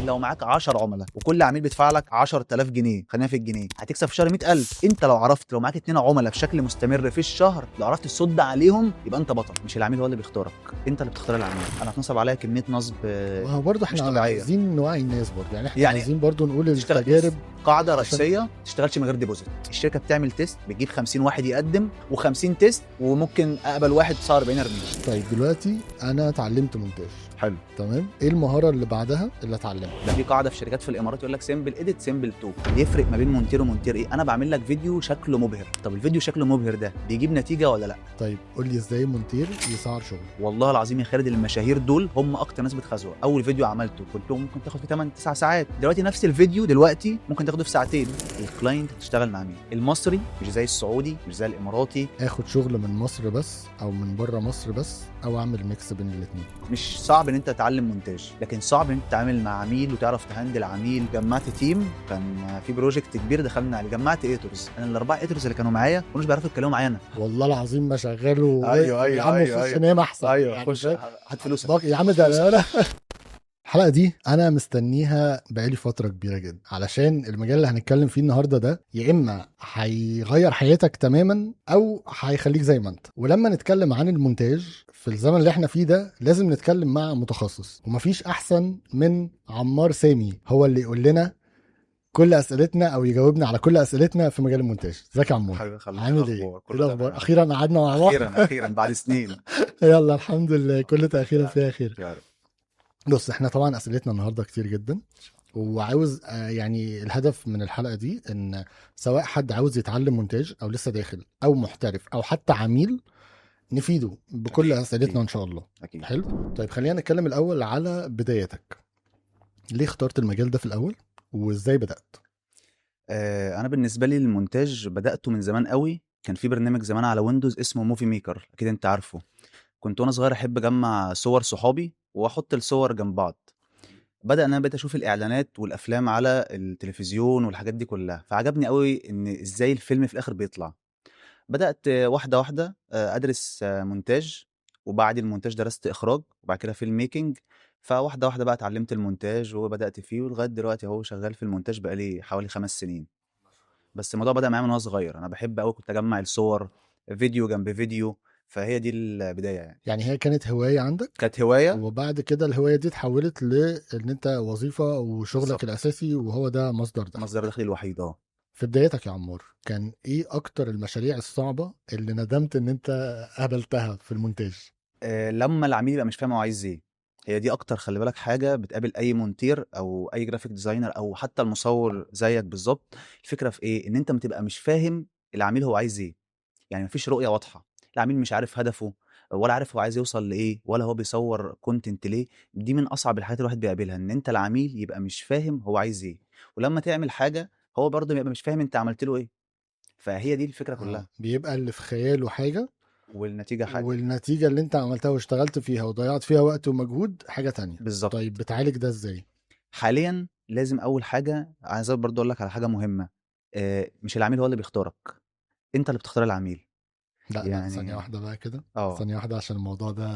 لو معاك 10 عملاء وكل عميل بيدفع لك 10000 جنيه، خلينا في الجنيه، هتكسب في الشهر 100000. انت لو عرفت، لو معاك 2 عملاء بشكل مستمر في الشهر، لو عرفت تصد عليهم يبقى انت بطل. مش العميل هو اللي بيختارك، انت اللي بتختار العميل. انا اتنصب عليا كميه نصب هو برضه مش احنا طبيعيه. عايزين نوعي الناس برضه، يعني احنا يعني عايزين برضه نقول تشتغل التجارب. قاعده عشان- رئيسيه، ما تشتغلش من غير ديبوزيت. الشركه بتعمل تيست، بتجيب 50 واحد يقدم و50 تيست، وممكن اقبل واحد بسعر 40 ارميه. طيب دلوقتي انا اتعلمت مونتاج، حلو. تمام، ايه المهاره اللي بعدها اللي اتعلمها؟ ده في قاعده في شركات في الامارات يقول لك سيمبل اديت سيمبل تو. يفرق ما بين مونتير ومونتير ايه؟ انا بعمل لك فيديو شكله مبهر. طب الفيديو شكله مبهر ده بيجيب نتيجه ولا لا؟ طيب قول لي ازاي مونتير يسعر شغل؟ والله العظيم يا خالد، المشاهير دول هم اكتر ناس بتخزوق. اول فيديو عملته كنت ممكن تاخد فيه 8 9 ساعات، دلوقتي نفس الفيديو دلوقتي ممكن تاخده في ساعتين. الكلاينت هتشتغل مع مين؟ المصري مش زي السعودي، مش زي الاماراتي. اخد شغل من مصر بس او من بره مصر بس، او اعمل ميكس بين الاثنين؟ مش صعب ان انت تتعلم مونتاج، لكن صعب ان انت تتعامل مع عميل وتعرف تهندل عميل. جمعت تيم، كان في بروجكت كبير دخلنا عليه، جمعت ايترز. انا الاربعه ايترز اللي كانوا معايا ما كانوش بيعرفوا يتكلموا معايا انا. والله العظيم ما شغاله. أيوة، يا عم خش نام احسن. يعني خش فاهم؟ هات فلوسك. يا عم ده انا الحلقه دي انا مستنيها بقالي فتره كبيره جدا، علشان المجال اللي هنتكلم فيه النهارده ده يا اما هيغير حياتك تماما او هيخليك زي ما انت. ولما نتكلم عن المونتاج في الزمن اللي احنا فيه ده لازم نتكلم مع متخصص، ومفيش احسن من عمار سامي هو اللي يقول لنا كل اسئلتنا او يجاوبنا على كل اسئلتنا في مجال المونتاج. ازيك يا عمار؟ حبيبي خالد، عامل ايه؟ ايه الاخبار؟ اخيرا قعدنا مع بعض. اخيرا بعد سنين. يلا الحمد لله، كل تاخير فيها خير. يا رب. بص احنا طبعا اسئلتنا النهارده كتير جدا، وعاوز يعني الهدف من الحلقه دي ان سواء حد عاوز يتعلم مونتاج او لسه داخل او محترف او حتى عميل، نفيده بكل أكيد، اسئلتنا أكيد. ان شاء الله. اكيد. حلو. طيب خلينا نتكلم الاول على بدايتك. ليه اخترت المجال ده في الاول وازاي بدات؟ انا بالنسبه لي المونتاج بداته من زمان قوي. كان في برنامج زمان على ويندوز اسمه موفي ميكر، اكيد انت عارفه. كنت وانا صغير احب اجمع صور صحابي واحط الصور جنب بعض. بدأ ان انا بقيت اشوف الاعلانات والافلام على التلفزيون والحاجات دي كلها، فعجبني قوي ان ازاي الفيلم في الاخر بيطلع. بدأت واحده واحده ادرس مونتاج، وبعد المونتاج درست اخراج، وبعد كده فيلم ميكنج. فواحده واحده بقى اتعلمت المونتاج وبدأت فيه، ولغايه دلوقتي اهو شغال في المونتاج بقالي حوالي 5 سنين. بس الموضوع بدأ معايا من وانا صغير، انا بحب قوي كنت اجمع الصور فيديو جنب فيديو. فهي دي البدايه يعني. يعني هي كانت هوايه عندك، كانت هوايه. وبعد كده الهوايه دي اتحولت لان انت وظيفه وشغلك بالظبط. الاساسي وهو ده مصدر دخل. مصدر دخلي الوحيد في بدايتك يا عمار كان ايه اكتر المشاريع الصعبة اللي ندمت ان انت قابلتها في المونتاج؟ لما العميل يبقى مش فاهم هو عايز ايه. هي دي اكتر، خلي بالك، حاجه بتقابل اي مونتير او اي جرافيك ديزاينر او حتى المصور زيك بالظبط. الفكره في ايه؟ ان انت بتبقى مش فاهم العميل هو عايز ايه. يعني مفيش رؤيه واضحه، العميل مش عارف هدفه، ولا عارف هو عايز يوصل لايه، ولا هو بيصور كونتنت ليه. دي من اصعب الحاجات الواحد بيقابلها، ان انت العميل يبقى مش فاهم هو عايز ايه، ولما تعمل حاجه هو برضه يبقى مش فاهم انت عملت له ايه. فهي دي الفكره كلها. بيبقى اللي في خياله حاجة، والنتيجه حاجه. والنتيجة اللي انت عملتها واشتغلت فيها وضيعت فيها وقت ومجهود حاجة تانية. بالظبط. طيب بتعالج ده ازاي؟ حاليا لازم اول حاجه عايز برضه اقول لك على حاجه مهمه. مش العميل هو اللي بيختارك، انت اللي بتختار العميل. لا لا، ثانية يعني واحدة بقى كده، اه ثانية واحدة عشان الموضوع ده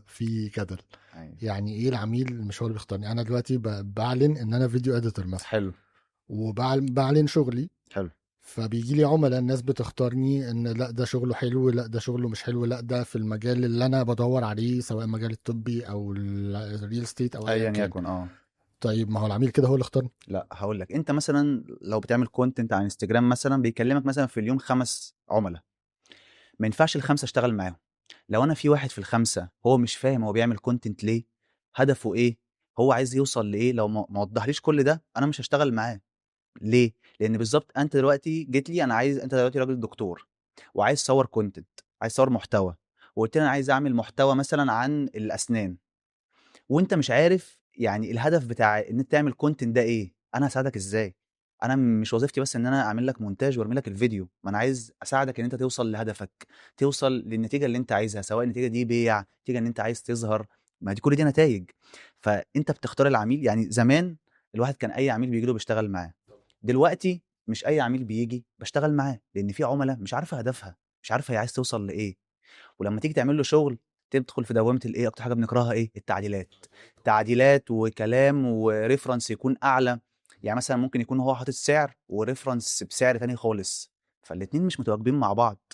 فيه جدل. أيوة. يعني ايه العميل مش هو اللي بيختارني؟ انا دلوقتي بعلن ان انا فيديو اديتور مثلا، حلو. وبعلن شغلي، حلو. فبيجي لي عملاء الناس بتختارني ان لا ده شغله حلو، لا ده شغله مش حلو، لا ده في المجال اللي انا بدور عليه سواء المجال الطبي او الريل استيت او ايا ايا كان. يكن طيب ما هو العميل كده هو اللي اختارني. لا هقول لك، انت مثلا لو بتعمل كونتنت على انستجرام مثلا، بيكلمك مثلا في اليوم 5 عملاء، ما ينفعش ال5 اشتغل معاهم. لو انا في واحد في ال5 هو مش فاهم هو بيعمل كونتنت ليه، هدفه ايه، هو عايز يوصل لايه، لو ما وضحليش كل ده انا مش هشتغل معاه. ليه؟ لان بالظبط انت دلوقتي جيت لي، انا عايز، انت دلوقتي راجل دكتور وعايز تصور كونتنت، عايز تصور محتوى، وقلت لي انا عايز اعمل محتوى مثلا عن الاسنان، وانت مش عارف يعني الهدف بتاع ان انت تعمل كونتنت ده ايه، انا هساعدك ازاي؟ انا مش وظيفتي بس ان انا اعمل لك مونتاج وارمي لك الفيديو، ما انا عايز اساعدك ان انت توصل لهدفك، توصل للنتيجه اللي انت عايزها، سواء النتيجه دي بيع، نتيجه ان انت عايز تظهر. ما دي كل دي نتائج. فانت بتختار العميل. يعني زمان الواحد كان اي عميل بيجي له بيشتغل معاه، دلوقتي مش اي عميل بيجي بشتغل معاه، لان في عملاء مش عارفه هدفها، مش عارفه هي عايز توصل لايه. ولما تيجي تعمل له شغل تدخل في دوامه الايه، اكتر حاجه بنكرهها ايه؟ التعديلات. تعديلات وكلام وريفرنس يكون اعلى. يعني مثلا ممكن يكون هو حاطط سعر وريفرنس بسعر تاني خالص، فالاتنين مش متواجبين مع بعض.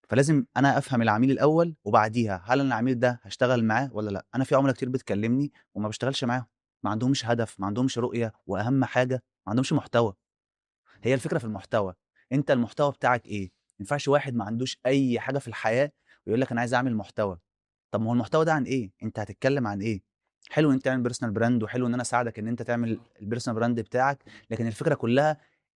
فلازم انا افهم العميل الاول، وبعديها هل انا العميل ده هشتغل معاه ولا لا. انا في عملاء كتير بتكلمني وما بشتغلش معاهم، ما عندهمش هدف، ما عندهمش رؤيه، واهم حاجه ما عندهمش محتوى. هي الفكره في المحتوى. انت المحتوى بتاعك ايه؟ ما ينفعش واحد ما عندوش اي حاجه في الحياه ويقول لك انا عايز اعمل محتوى. طب ما هو المحتوى ده عن ايه؟ انت هتتكلم عن ايه؟ حلو ان انت تعمل بيرسونال براند، وحلو ان انا اساعدك ان انت تعمل البيرسونال براند بتاعك، لكن الفكره كلها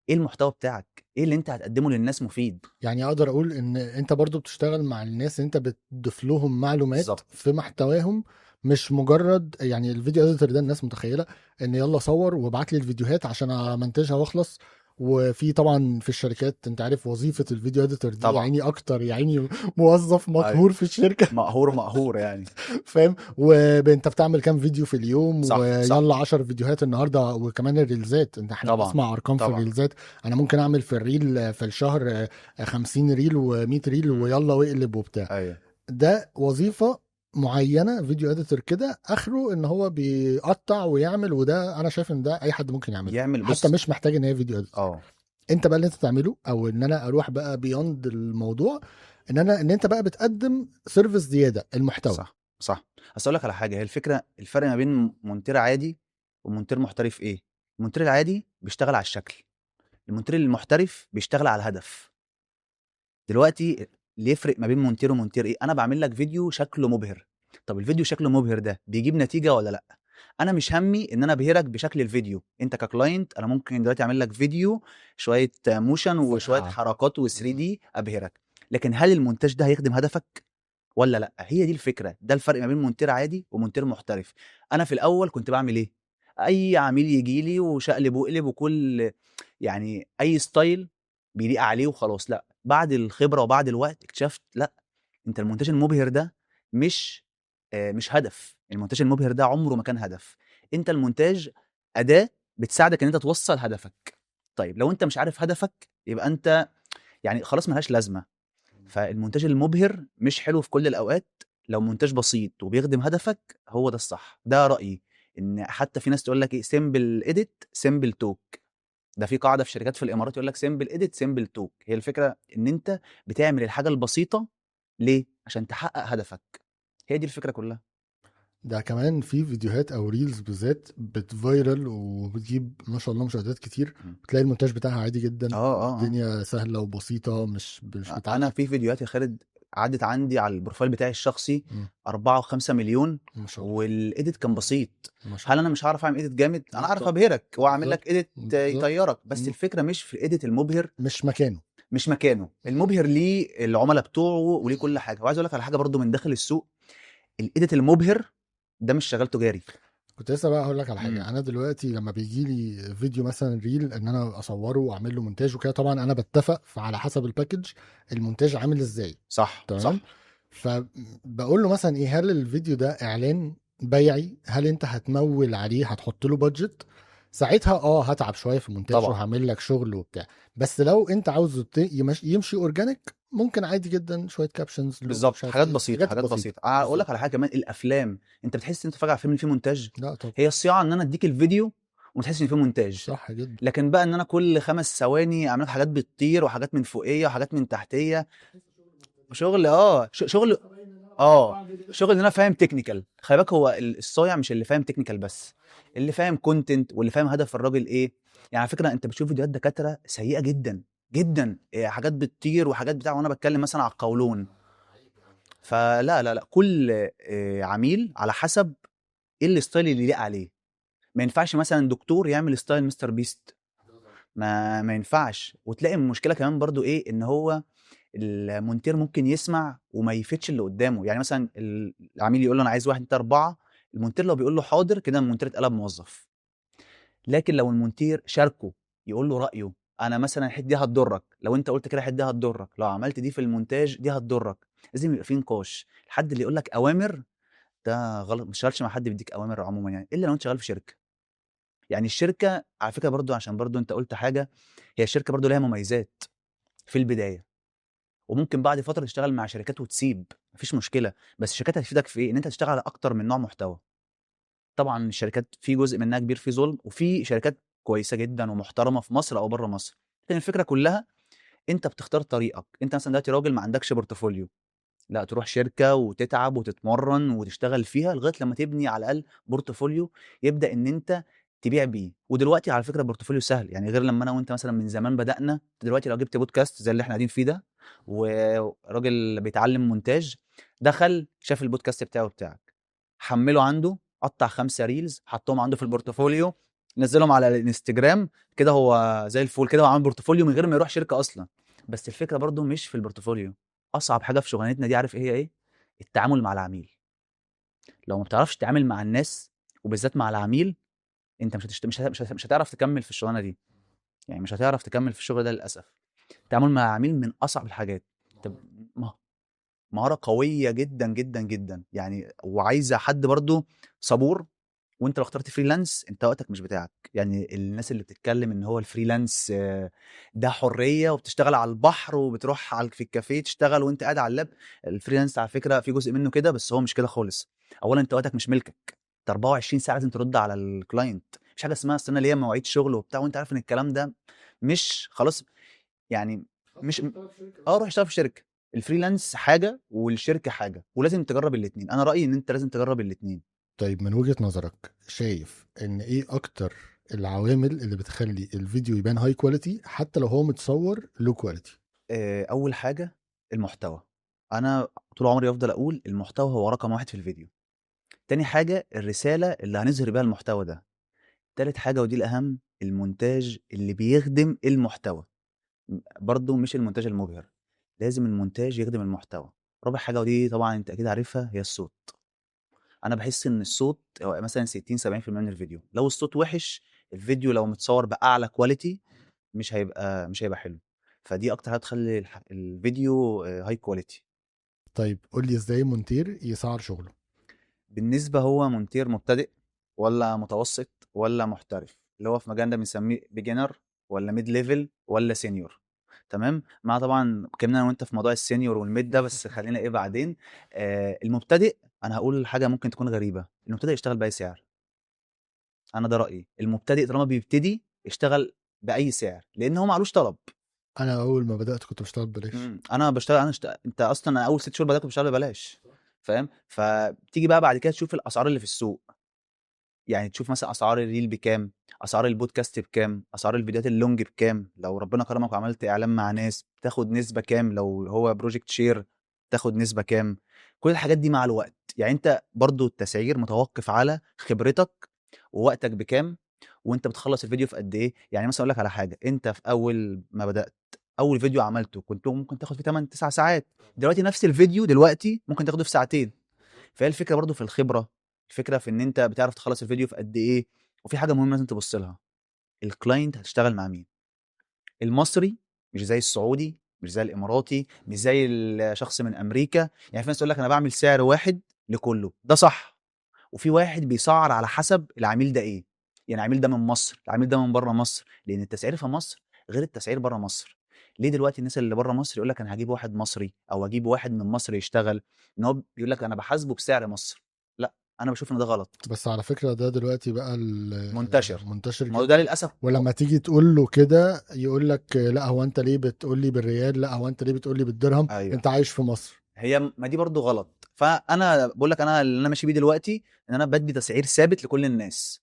ايه المحتوى بتاعك؟ ايه اللي انت هتقدمه للناس مفيد؟ يعني اقدر اقول ان انت برضو بتشتغل مع الناس، انت بتضيف لهم معلومات بالظبط. في محتواهم، مش مجرد يعني الفيديو اديتور ده الناس متخيله ان يلا صور وابعت لي الفيديوهات عشان امنتجها واخلص. وفي طبعا في الشركات انت عارف وظيفه الفيديو اديتور دي يا طبعا. عيني اكتر يا عيني موظف ايوه. مقهور في الشركه. مقهور مقهور يعني. فاهم؟ وانت بتعمل كام فيديو في اليوم صح صح. ويلا 10 فيديوهات النهارده، وكمان الريلزات احنا طبعا بنسمع ارقام في طبعا. الريلزات. انا ممكن اعمل في الريل في الشهر 50 ريل و100 ريل ويلا واقلب وبتاع. ايوه. ده وظيفة معينة، فيديو اديتور كده اخره ان هو بيقطع ويعمل، وده انا شايف ان ده اي حد ممكن يعمله، يعمل، حتى بص. مش محتاج ان هي فيديو اديتور. اه. انت بقى اللي انت تعمله، او ان انا اروح بقى بيوند الموضوع، ان انت بقى بتقدم سيرفيس زيادة، المحتوى. صح صح. اصل اقول لك على حاجه، هي الفكره الفرق ما بين مونتير عادي ومونتير محترف ايه؟ المونتير العادي بيشتغل على الشكل، المونتير المحترف بيشتغل على الهدف. دلوقتي اللي يفرق ما بين مونتير ومونتير ايه؟ انا بعمل لك فيديو شكله مبهر. طب الفيديو شكله مبهر ده بيجيب نتيجه ولا لا؟ انا مش همي ان انا ابهرك بشكل الفيديو. انت ككلاينت انا ممكن دلوقتي اعمل لك فيديو شويه موشن وشويه فرقعة. حركات و3 دي ابهرك، لكن هل المونتاج ده هيخدم هدفك ولا لا؟ هي دي الفكره، ده الفرق ما بين مونتير عادي ومونتير محترف. انا في الاول كنت بعمل ايه؟ اي عميل يجي لي وشقلب وقلب وكل، يعني اي ستايل بيليق عليه وخلاص. لا، بعد الخبره وبعد الوقت اكتشفت لا، انت المونتاج المبهر ده مش مش هدف. المونتاج المبهر ده عمره ما كان هدف. انت المونتاج اداه بتساعدك ان انت توصل هدفك. طيب لو انت مش عارف هدفك يبقى انت يعني خلاص ملهاش لازمه. فالمونتاج المبهر مش حلو في كل الاوقات. لو مونتاج بسيط وبيخدم هدفك هو ده الصح. ده رايي. ان حتى في ناس تقول لك ايه، سيمبل اديت سيمبل توك. ده في قاعده في شركات في الامارات يقول لك سيمبل اديت سيمبل توك. هي الفكره ان انت بتعمل الحاجه البسيطه ليه؟ عشان تحقق هدفك. هي دي الفكره كلها. ده كمان في فيديوهات او ريلز بالذات بتفايرل وبتجيب ما شاء الله مشاهدات كتير، مم. بتلاقي المونتاج بتاعها عادي جدا، اه اه اه. الدنيا سهله وبسيطه، مش انا متعقد. في فيديوهات يا خالد عدت عندي على البروفايل بتاعي الشخصي مم. 4 و5 مليون، ما شاء الله. والايديت كان بسيط. ما شاء هل انا الله. مش هعرف اعمل ايديت جامد؟ انا لا اعرف طبعا. ابهرك واعمل بالظبط. لك ايديت بالظبط. يطيرك، بس مم. الفكره مش في الايديت المبهر. مش مكانه. مش مكانه. المبهر ليه العملاء بتوعه وليه كل حاجه. وعايز اقول لك على حاجه برضو من داخل السوق، الايديت المبهر ده مش شغال تجاري. كنت لسه بقى هقول لك على حاجه، امم. انا دلوقتي لما بيجي لي فيديو مثلا ريل ان انا اصوره واعمل له مونتاج وكده، طبعا انا بتفق على حسب الباكج المونتاج عامل ازاي. صح تمام. صح. فبقول له مثلا ايه، هل الفيديو ده اعلان بيعي؟ هل انت هتمول عليه، هتحط له بادجت؟ ساعتها هتعب شويه في المونتاج طبعا. وهعمل لك شغل وبتاع. بس لو انت عاوزه يمشي اورجانيك، ممكن عادي جدا شويه كابشنز له مش بالظبط، عارف حاجات ايه، بسيطه حاجات حاجات بسيطه. بسيطه. اقول لك بالظبط. على حاجه كمان، الافلام انت بتحس ان انت بتتفرج على فيلم اللي فيه مونتاج. لا طب. هي الصياعه ان انا اديك الفيديو وما تحسش ان فيه مونتاج. صح جدا. لكن بقى ان انا كل 5 ثواني اعمل لك حاجات بتطير وحاجات من فوقيه وحاجات من تحتيه، شغل شغل. شغل ان انا فاهم تكنيكال. خلي بالك هو الصايع مش اللي فاهم تكنيكال بس، اللي فاهم كونتنت واللي فاهم هدف الراجل ايه. يعني على فكره انت بتشوف فيديوهات دكاتره سيئه جدا جدا، حاجات بتطير وحاجات بتاع، وانا بتكلم مثلا على القولون. فلا لا لا، كل عميل على حسب ايه الستايل اللي يليق عليه. ما ينفعش مثلا دكتور يعمل ستايل مستر بيست، ما ينفعش. وتلاقي المشكله كمان برضو ايه، ان هو المونتير ممكن يسمع وما يفيدش اللي قدامه. يعني مثلا العميل يقول له انا عايز 1 2 4، المونتير لو بيقول له حاضر كده المونتير اتقلب موظف. لكن لو المونتير شاركه، يقول له رايه، انا مثلا الحته دي هتضرك لو انت قلت كده، الحته دي هتضرك لو عملت دي في المونتاج، دي هتضرك. لازم يبقى في نقاش. الحد اللي يقول لك اوامر ده غلط. ما تشتغلش مع حد بيديك اوامر عموما يعني، الا لو انت شغال في شركه. يعني الشركه على فكره برضو، عشان برضو انت قلت حاجه، هي الشركه برضو ليها مميزات في البدايه، وممكن بعد فتره تشتغل مع شركات وتسيب. مفيش مشكله، بس الشركات هتفيدك في ايه؟ ان انت تشتغل على اكتر من نوع محتوى. طبعا الشركات في جزء منها كبير فيه ظلم، وفي شركات كويسه جدا ومحترمه في مصر او بره مصر. لكن الفكره كلها انت بتختار طريقك. انت مثلا دلوقتي راجل ما عندكش بورتفوليو، لا تروح شركة وتتعب وتتمرن وتشتغل فيها لغاية لما تبني على الأقل بورتفوليو يبدأ إن أنت تبيع بيه. ودلوقتي على فكرة البورتفوليو سهل، يعني غير لما أنا وأنت مثلا من زمان بدأنا. دلوقتي لو جبت بودكاست زي اللي إحنا قاعدين فيه ده، وراجل بيتعلم مونتاج دخل شاف البودكاست بتاعه بتاعك، حمله عنده، قطع 5 ريلز حطهم عنده في البورتفوليو، نزلهم على الانستجرام، كده هو زي الفول، كده هو عامل بورتفوليو من غير ما يروح شركة أصلا. بس الفكرة برضو مش في البورتفوليو. اصعب حاجه في شغلانتنا دي عارف ايه هي ايه؟ التعامل مع العميل. لو ما بتعرفش تتعامل مع الناس وبالذات مع العميل، انت مش هتعرف تكمل في الشغلانه دي. يعني مش هتعرف تكمل في الشغل ده للاسف. التعامل مع العميل من اصعب الحاجات. طب مهاره قويه جدا جدا جدا يعني، وعايزه حد برضو صبور. وانت لو اخترت فريلانس انت وقتك مش بتاعك. يعني الناس اللي بتتكلم ان هو الفريلانس ده حريه وبتشتغل على البحر وبتروح على في الكافيه تشتغل وانت قاعد على اللاب. الفريلانس على فكره في جزء منه كده، بس هو مش كده خالص. اولا انت وقتك مش ملكك، انت 24 ساعه لازم ترد على الكلاينت. مش حاجه اسمها استنى ليا مواعيد شغل وبتاع وانت عارف ان الكلام ده مش خلاص يعني. مش روح اشتغل في شركه. الفريلانس حاجه والشركه حاجه، ولازم تجرب الاثنين. انا رايي ان انت لازم تجرب الاثنين. طيب من وجهة نظرك شايف ان ايه اكتر العوامل اللي بتخلي الفيديو يبان هاي كواليتي حتى لو هو متصور لو كواليتي؟ اول حاجه المحتوى. انا طول عمري افضل اقول المحتوى هو رقم واحد في الفيديو. تاني حاجه الرساله اللي هنظهر بيها المحتوى ده. تالت حاجه ودي الاهم، المونتاج اللي بيخدم المحتوى. برضو مش المونتاج المبهر، لازم المونتاج يخدم المحتوى. رابع حاجه ودي طبعا انت اكيد عارفها، هي الصوت. انا بحس ان الصوت هو مثلا 60 70% من الفيديو. لو الصوت وحش، الفيديو لو متصور باعلى كواليتي مش هيبقى حلو. فدي اكتر حاجه تخلي الفيديو هاي كواليتي. طيب قول لي ازاي مونتير يسعر شغله؟ بالنسبه هو مونتير مبتدئ ولا متوسط ولا محترف، اللي هو في مجالنا بنسميه بيجنر ولا ميد ليفل ولا سينيور. تمام. مع طبعا اتكلمنا انا وانت في موضوع السينيور والميد ده، بس خلينا ايه بعدين. المبتدئ، انا هقول حاجه ممكن تكون غريبه، المبتدئ يشتغل باي سعر. انا ده رايي، المبتدئ طالما بيبتدي يشتغل باي سعر لان هو معلوش طلب. انا اول ما بدأت كنت بشتغل ببلاش. انا بشتغل انت اصلا أنا اول 6 شهور بدات بشتغل ببلاش. فاهم؟ فتيجي بقى بعد كده تشوف الاسعار اللي في السوق. يعني تشوف مثلا اسعار الريل بكام، اسعار البودكاست بكام، اسعار الفيديوهات اللونج بكام. لو ربنا كرمك وعملت اعلان مع ناس بتاخد نسبه كام، لو هو بروجكت شير تاخد نسبه كام. كل الحاجات دي مع الوقت. يعني انت برضو التسعير متوقف على خبرتك ووقتك بكام، وانت بتخلص الفيديو في قد ايه. يعني مثلا اقول لك على حاجه، انت في اول ما بدات اول فيديو عملته كنت ممكن تاخد فيه 8 9 ساعات، دلوقتي نفس الفيديو دلوقتي ممكن تاخده في ساعتين. فهي الفكره برضو في الخبره، الفكره في ان انت بتعرف تخلص الفيديو في قد ايه. وفي حاجه مهمه لازم تبص لها، الكلاينت هتشتغل مع مين. المصري مش زي السعودي، مش زي الاماراتي، مش زي الشخص من امريكا. يعني في ناس تقول لك انا بعمل سعر واحد لكله، ده صح. وفي واحد بيسعر على حسب العميل ده ايه. يعني العميل ده من مصر، العميل ده من بره مصر، لان التسعير في مصر غير التسعير بره مصر. ليه دلوقتي الناس اللي بره مصر يقول لك انا هجيب واحد مصري او اجيب واحد من مصر يشتغل، ان هو بيقول لك انا بحاسبه بسعر مصر؟ لا، انا بشوف ان ده غلط. بس على فكرة ده دلوقتي بقى منتشر. منتشر الموضوع ده جدا. للاسف ولما تيجي تقول له كده يقول لك لا هو انت ليه بتقول لي بالريال، لا هو انت ليه بتقول لي بالدرهم، ايوه. انت عايش في مصر. هي ما دي برضو غلط. فانا بقول لك انا اللي انا ماشي بيه دلوقتي ان انا بدي تسعير ثابت لكل الناس،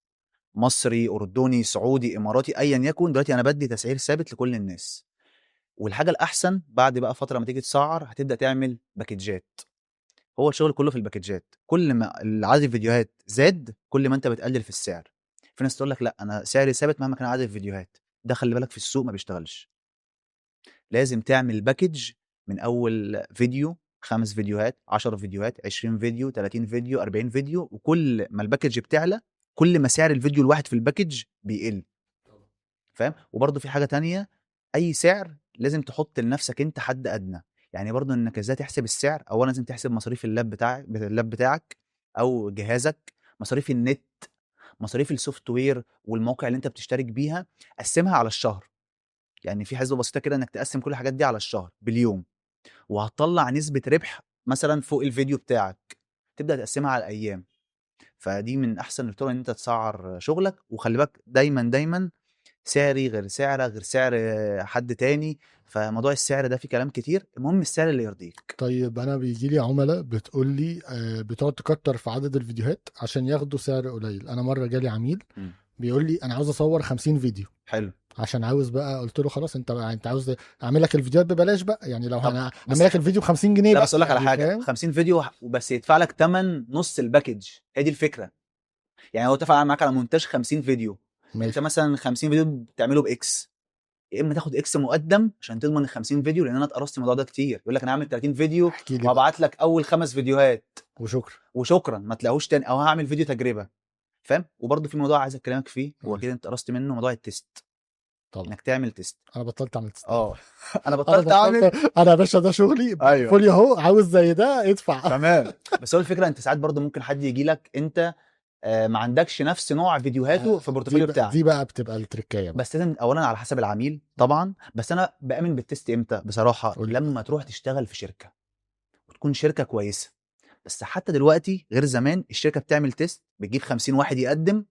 مصري اردني سعودي اماراتي ايا يكن. دلوقتي انا بدي تسعير ثابت لكل الناس. والحاجه الاحسن بعد بقى فتره ما تيجي تسعر هتبدا تعمل باكجات. هو الشغل كله في الباكجات. كل ما عدد الفيديوهات زاد كل ما انت بتقلل في السعر. في ناس تقول لك لا انا سعري ثابت مهما كان عدد الفيديوهات، ده خلي بالك في السوق ما بيشتغلش. لازم تعمل باكج من اول فيديو، 5 فيديوهات، 10 فيديوهات، 20 فيديو، 30 فيديو، 40 فيديو. وكل ما الباكج بتعلى كل ما سعر الفيديو الواحد في الباكج بيقل. فاهم؟ وبرضه في حاجه تانية، اي سعر لازم تحط لنفسك انت حد ادنى. يعني برضه انك ازاي تحسب السعر، اولا لازم تحسب مصاريف اللاب بتاعك او جهازك، مصاريف النت، مصاريف السوفت وير والمواقع اللي انت بتشترك بيها. قسمها على الشهر. يعني في حسبه بسيطه كده انك تقسم كل الحاجات دي على الشهر باليوم، وهتطلع نسبه ربح مثلا فوق الفيديو بتاعك، تبدا تقسمها على الايام. فدي من احسن الطرق ان انت تسعر شغلك. وخلي بالك دايما دايما سعري غير سعرك غير سعر حد تاني. فموضوع السعر ده فيه كلام كتير، المهم السعر اللي يرضيك. طيب انا بيجي لي عملاء بتقول لي بتقعد تكتر في عدد الفيديوهات عشان ياخدوا سعر قليل. انا مره جالي عميل مم. بيقول لي انا عاوز اصور 50 فيديو حلو. عشان عاوز بقى. قلت له خلاص، انت عاوز اعمل لك الفيديوهات ببلاش بقى، يعني لو طب انا بس اعمل لك الفيديو ب 50 جنيه لا، بقى بس اقول لك على يعني، حاجه، فاهم؟ 50 فيديو وبس يدفع لك تمن نص الباكج. هي دي الفكره. يعني هو اتفق معاك على مونتاج 50 فيديو، انت ماشي. مثلا 50 فيديو بتعمله باكس، يا اما تاخد اكس مقدم عشان تضمن ال 50 فيديو. لان انا اتقرصت الموضوع ده كتير، يقول لك انا هعمل 30 فيديو احكي لي بقى. وهبعت لك اول 5 فيديوهات وشكرا. وشكرا، ما تلاقوش تاني، او هعمل فيديو تجربه. فاهم؟ وبرضه في موضوع عايز اكلمك فيه، هو قول. كده انت قرصت منه، موضوع التست. طبعا. انك تعمل تيست. انا بطلت اعمل تستات. اه انا انا بطلت بطلت. اعمل. انا يا باشا ده شغلي، ايوه بورتفوليو اهو، عاوز زي ده ادفع. تمام. بس هو الفكره انت ساعات برضه ممكن حد يجي لك انت ما عندكش نفس نوع فيديوهاته في دي البورتفوليو بقى بتاعك. دي بقى بتبقى التركايه بقى. بس لازم اولا على حسب العميل طبعا. بس انا بامن بالتست امتى بصراحه؟ قول لي. لما تروح تشتغل في شركه وتكون شركه كويسه. بس حتى دلوقتي غير زمان، الشركه بتعمل تيست بتجيب 50 واحد يقدم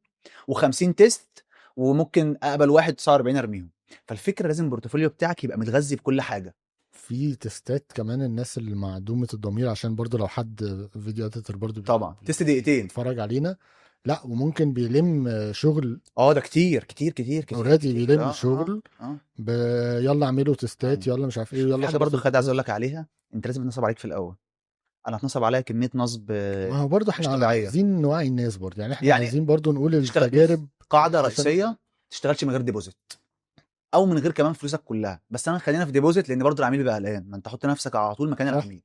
و50 تيست، وممكن اقبل واحد 49 ارميهم. فالفكره لازم البورتفوليو بتاعك يبقى متغذي بكل حاجه. في تستات كمان الناس اللي معدومة الضمير، عشان برضو لو حد فيديو اديتور برضو طبعا تيست دقيقتين. بيتفرج علينا، لا وممكن بيلم شغل اه ده كتير كتير كتير كتير اوريدي، كتير. بيلم اه اه شغل اه ب... يلا اعملوا تستات، ايوه. يلا مش عارف ايه، في يلا حاجه خلصوا برضو خد عايز الفيديو. اقول لك عليها، انت لازم يتنصب عليك في الاول. انا اتنصب عليا كميه نصب ما هو برضو مش احنا طبيعيه. عايزين نوعي الناس برضو، يعني احنا يعني عايزين برضو نقول تشتغل بص، التجارب قاعده عشان. رئيسيه: تشتغلش من غير ديبوزيت، او من غير كمان فلوسك كلها. بس انا خلينا في ديبوزيت، لان برضو العميل بيبقى قلقان. ما انت حط نفسك على طول مكان صح. العميل.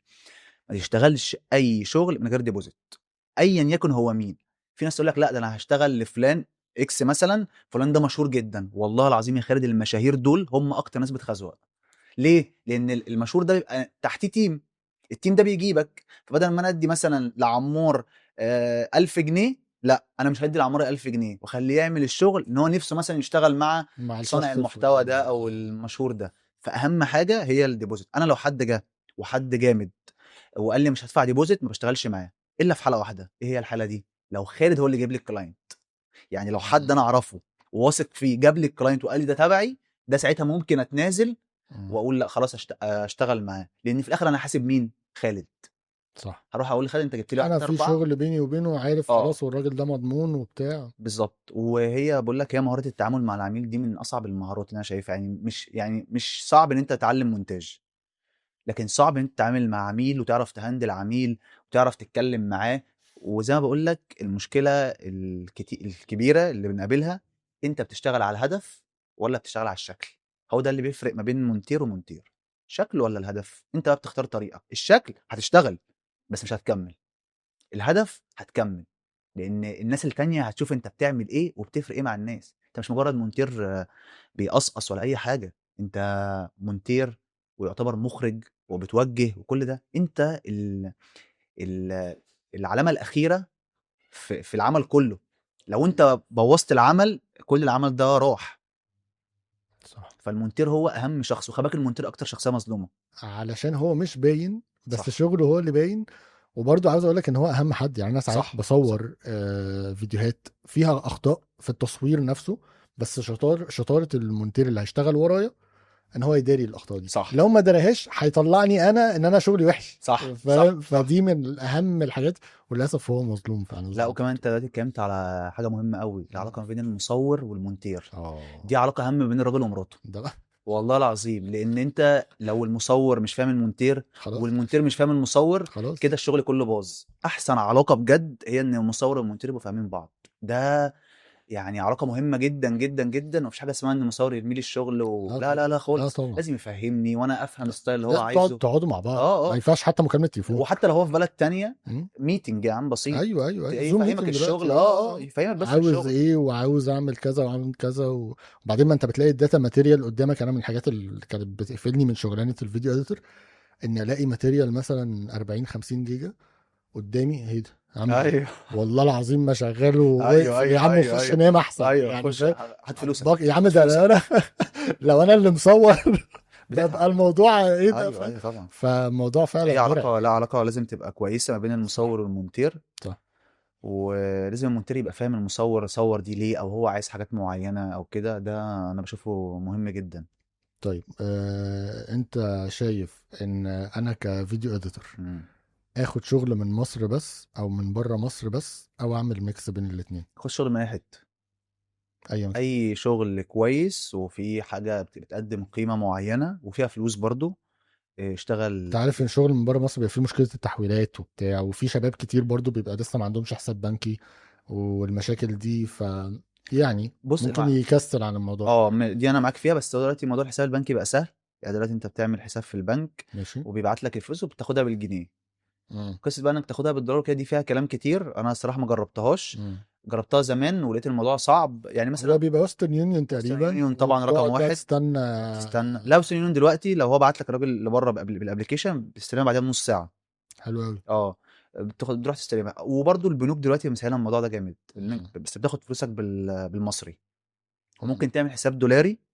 ما تشتغلش اي شغل من غير ديبوزيت، ايا يكن هو مين. في ناس تقول لك لا ده انا هشتغل لفلان اكس مثلا، فلان ده مشهور جدا. والله العظيم يا خالد، المشاهير دول هم اكتر ناس بتخزوق. ليه؟ لان المشهور ده بيبقى تحتيه تيم، التيم ده بيجيبك. فبدل ما انا ادي مثلا لعمور 1000 جنيه، لا انا مش هدي لعمور 1000 جنيه، واخليه يعمل الشغل ان هو نفسه مثلا يشتغل مع مع صانع الشخص المحتوى الفلاني. ده او المشهور ده. فاهم حاجه هي الديبوزيت. انا لو حد جه وحد جامد وقال لي مش هدفع ديبوزيت، ما بشتغلش معاه الا في حاله واحده. ايه هي الحاله دي؟ لو خالد هو اللي جايب لي الكلاينت. يعني لو حد انا اعرفه وواثق فيه جاب لي الكلاينت وقال لي ده تبعي، ده ساعتها ممكن اتنازل مم. واقول لا خلاص اشتغل معاه. لان في الاخر انا حاسب مين؟ خالد. صح. هروح اقول لخالد انت جبت لي انا واحد في اربعه. شغل بيني وبينه، عارف اه خلاص، والراجل ده مضمون وبتاع. بالظبط. وهي بقول لك هي مهاره التعامل مع العميل دي من اصعب المهارات اللي انا شايفها. يعني مش صعب ان انت تتعلم مونتاج، لكن صعب ان انت تتعامل مع عميل وتعرف تهندل عميل وتعرف تتكلم معاه. وزي ما بقول لك المشكله الكبيره اللي بنقابلها: انت بتشتغل على الهدف ولا بتشتغل على الشكل؟ هو ده اللي بيفرق ما بين مونتير ومونتير. شكل ولا الهدف؟ انت بقى بتختار طريقك. الشكل هتشتغل بس مش هتكمل، الهدف هتكمل. لان الناس التانية هتشوف انت بتعمل ايه وبتفرق ايه مع الناس. انت مش مجرد مونتير بيقصقص ولا اي حاجه. انت مونتير ويعتبر مخرج وبتوجه، وكل ده انت ال العلامه الاخيره في العمل كله. لو انت بوظت العمل، كل العمل ده راح. صح. فالمونتير هو اهم شخص، وخباك المونتير اكتر شخصيه مظلومه. علشان هو مش باين، بس صح شغله هو اللي باين. وبرضه عاوز اقول لك ان هو اهم حد. يعني انا ساعات صح صح بصور فيديوهات فيها اخطاء في التصوير نفسه، بس شطاره المونتير اللي هيشتغل ورايا ان هو يداري الاخطاء دي. صح لو ما دارهاش هيطلعني انا ان انا شغلي وحش، صح صح فاهم؟ صح. فدي من اهم الحاجات، وللاسف هو مظلوم فعلا زي لا ما انت وكمان انت بتقول. دلوقتي اتكلمت على حاجه مهمه قوي: العلاقه ما بين المصور والمونتير. اه. دي علاقه اهم بين الراجل ومراته. ده بقى والله العظيم. لان انت لو المصور مش فاهم المونتير خلاص. والمونتير مش فاهم المصور، خلاص. كده الشغل كله باظ. احسن علاقه بجد هي ان المصور والمونتير يبقوا فاهمين بعض. ده يعني علاقه مهمه جدا جدا جدا. ومفيش حاجه اسمها ان المصور يرمي لي الشغل اه لا لا طبعا. لا اه خالص. طبعا. لازم يفهمني وانا افهم الستايل اللي هو لازم عايزه. تقعدوا مع بعض، اه ما اه. ينفعش حتى مكالمة تليفون. وحتى لو هو في بلد تانية، مم. ميتنج يا عم بسيط، ايوه ايوه ايوه، زوم يفهمك ميتنج الشغل. دلوقتي. اه اه يفهمك بس في عاوز الشغل. ايه، وعاوز اعمل كذا وعامل كذا وبعدين ما انت بتلاقي الداتا ماتيريال قدامك. انا من الحاجات اللي كانت بتقفلني من شغلانه الفيديو اديتور ان الاقي ماتيريال مثلا 40 50 جيجا قدامي. ايه ده اعمل ايه؟ ايوه والله العظيم ما شغال ايوه وواقفل. يا ايوه عم ايوه خش ايوه نام احسن ايوه يعني، خش فاهم؟ هات فلوسك يا عم هات ده فلوسك. انا لو انا اللي مصور ببقى بتتعب. الموضوع ايه ده ايوه ايوه طبعا. فالموضوع هي فعلا مرعب. علاقه، لا علاقه لازم تبقى كويسه ما بين المصور والمونتير. صح. ولازم المونتير يبقى فاهم المصور صور دي ليه، او هو عايز حاجات معينه او كده. ده انا بشوفه مهم جدا. طيب انت شايف ان انا كفيديو اديتور مم. اخد شغل من مصر بس او من بره مصر بس، او اعمل ميكس بين الاتنين؟ خش شغل من اي حته. اي مكان. اي شغل كويس وفي حاجه بتقدم قيمه معينه وفيها فلوس برضو، انت اشتغل عارف ان فيها. شغل من بره مصر بيبقى فيه مشكله التحويلات وبتاع، وفي شباب كتير برضو بيبقى لسه ما عندهمش حساب بنكي والمشاكل دي، يعني بص ممكن يكسل عن الموضوع. دي انا معاك فيها. بس هو دلوقتي موضوع الحساب البنكي بقى سهل. يعني دلوقتي انت بتعمل حساب في البنك ماشي. وبيبعت لك الفلوس وبتاخدها بالجنيه. امم. قصه بقى انك تاخدها بالدولار كده دي فيها كلام كتير. انا الصراحه ما جربتهاش. امم. جربتها زمان ولقيت الموضوع صعب. يعني هو مثلا بيبقى ويسترن يونيون ويسترن تقريبا، يونيون طبعا رقم وبتقعد بقى واحد. تستنى. تستنى. لا ويسترن يونيون دلوقتي لو هو بعت لك الراجل اللي بره بالابلكيشن بتستلمها بعدها بنص ساعه. حلو قوي. اه بتروح تستلمها. وبرده البنوك دلوقتي مسهله الموضوع ده جامد، بس بتاخد فلوسك بالمصري. وممكن تعمل حساب دولاري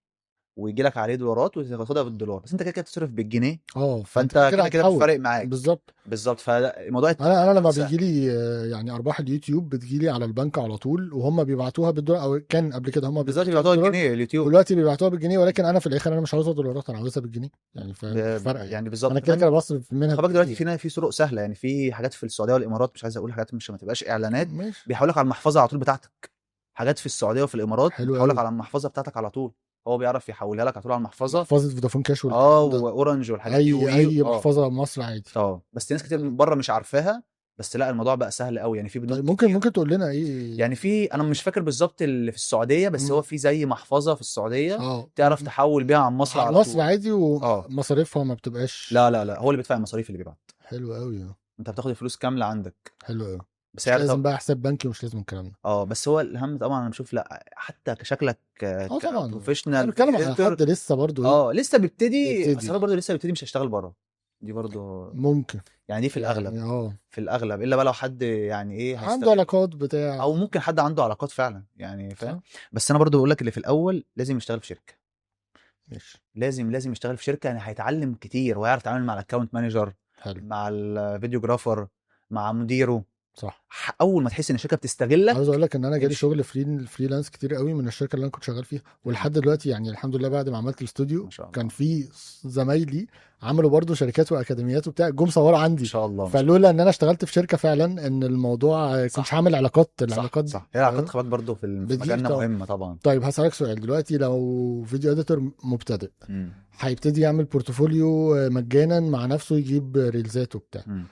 ويجي لك عليه دولارات وتاخدها بالدولار، بس انت كده كده بتصرف بالجنيه. فانت كده فانت كده كده كده هتحول. فارق معاك. بالظبط. بالظبط. فالموضوع انا لما سهل. بيجي لي يعني ارباح اليوتيوب بتجي لي على البنك على طول، وهم بيبعتوها بالدولار، او كان قبل كده هم بالظبط بيبعتوها بيبعتوها بالدولار، الجنيه اليوتيوب. ودلوقتي بيبعتوها بالجنيه. ولكن انا في الاخر انا مش عاوزها دولارات، انا عاوزها بالجنيه يعني، فمش فارقه يعني. يعني بالظبط انا كده كمان. كده بصرف منها خد بالك دلوقتي بالجنيه. في طرق سهله. يعني في حاجات في السعوديه والامارات، مش عايز اقول حاجات مش ما تبقاش اعلانات. ماشي. بيحولك على المحفظه على طول بتاعتك. حاجات في السعوديه وفي الامارات حلو بتحولك قوي. على المحفظه بتاعتك على طول. هو بيعرف يحولها لك على طول على المحفظه. محفظه فودافون كاش اه والكلام ده. واورنج والحاجات دي اي محفظه مصر عادي. بس ناس كتير من بره مش عارفاها. بس لا الموضوع بقى سهل قوي. يعني في طيب بنوك ممكن كتير. ممكن تقول لنا ايه؟ يعني في انا مش فاكر بالظبط اللي في السعوديه، بس مم. هو في زي محفظه في السعوديه اه تعرف تحول بيها عن مصر على على مصر طول. عادي، اه ومصاريفها ما بتبقاش. لا هو اللي بيدفع المصاريف اللي بيبعت. حلو قوي. انت بتاخد الفلوس كامله عندك حلو قوي. مش بسعر لازم بقى حساب بنكي، ومش لازم الكلام ده. بس هو الاهم طبعا انا بشوف لا حتى كشكلك اه طبعا. انا كبروفيشنال بتكلم فيديو على اديتور. حد لسه برضو ايه لسه بيبتدي. بس بيبتدي. انا برضه لسه بيبتدي مش هشتغل بره. دي برضه ممكن. يعني دي في الاغلب. يعني في الاغلب الا بقى لو حد يعني ايه عنده هيستغل. علاقات بتاع. او ممكن حد عنده علاقات فعلا يعني فاهم. صح. بس انا برضو بقول لك اللي في الاول لازم يشتغل في شركه. ماشي. لازم يشتغل في شركه. يعني هيتعلم كتير وهيعرف يتعامل مع الاكونت مانجر، حلو. مع الفيديوجرافر، مع مديره. صح. اول ما تحس ان الشركه عاوز بتستغلك اقول لك ان انا جالي امشي. شغل فريلانس كتير قوي من الشركه اللي انا كنت شغال فيها، مم. ولحد دلوقتي يعني الحمد لله بعد ما عملت الاستوديو ما شاء كان الله. في زمايلي عملوا برضو شركات واكاديميات وبتاع، جم صوروا ما عندي. شاء الله ما شاء الله. فلولا ان انا اشتغلت في شركه فعلا، ان الموضوع كنتش صح هعمل صح العلاقات دي، صح. هي العلاقات فاهم؟ خباك برضو في بتجيب مجالنا طبعا. مهمه طبعا. طيب هسألك سؤال دلوقتي، لو فيديو اديتور مبتدئ مم. هيبتدي يعمل بورتفوليو مجانا مع نفسه، يجيب ريلزات وبتاع، مم.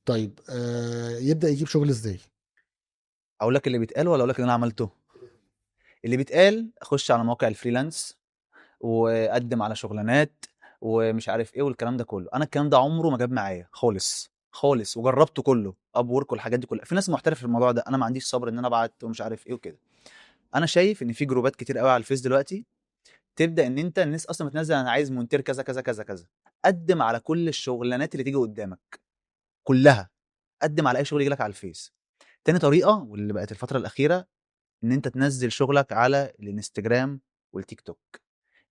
طيب يبدأ يجيب شغل ازاي؟ اقول لك اللي بيتقال ولا اقول لك اللي انا عملته؟ اللي بيتقال اخش على موقع الفريلانس وقدم على شغلانات ومش عارف ايه والكلام ده كله. انا الكلام ده عمره ما جاب معايا خالص خالص. وجربته كله اب وورك والحاجات دي كلها. في ناس محترفه في الموضوع ده. انا ما عنديش صبر ان انا ابعت ومش عارف ايه وكده. انا شايف ان في جروبات كتير قوي على الفيس دلوقتي. تبدا ان انت الناس اصلا بتنزل انا عايز مونتير كذا كذا كذا كذا. قدم على كل الشغلانات اللي تيجي قدامك كلها. قدم على اي شغل يجي لك على الفيس. تاني طريقه واللي بقت الفتره الاخيره ان انت تنزل شغلك على الانستجرام والتيك توك.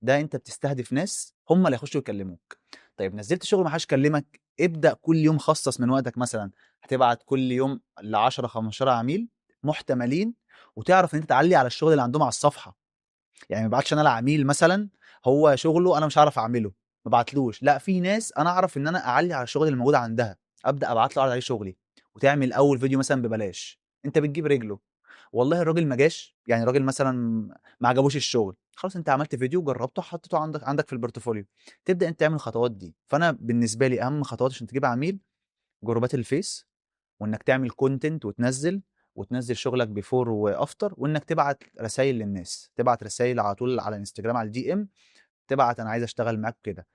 ده انت بتستهدف ناس هم اللي هيخشوا يكلموك. طيب نزلت شغل ما حدش كلمك، ابدا كل يوم خصص من وقتك. مثلا هتبعت كل يوم ل 10 15 عميل محتملين. وتعرف ان انت تعلي على الشغل اللي عندهم على الصفحه. يعني ما بعتش انا لعميل مثلا هو شغله انا مش عارف اعمله ما بعتلوش. لا في ناس انا اعرف ان انا اعلي على الشغل اللي موجود عندها. ابدا ابعت له اعرض عليه شغلي. وتعمل اول فيديو مثلا ببلاش. انت بتجيب رجله. والله الراجل ما جاش. يعني راجل مثلا ما عجبوش الشغل، خلاص انت عملت فيديو جربته حطيته عندك في البورتفوليو. تبدا انت تعمل الخطوات دي. فانا بالنسبه لي اهم خطوات عشان تجيب عميل جروبات الفيس. وانك تعمل كونتنت وتنزل شغلك بيفور وافتر. وانك تبعت رسائل للناس. تبعت رسائل على طول على انستجرام على الدي ام. تبعت انا عايز اشتغل معاك كده.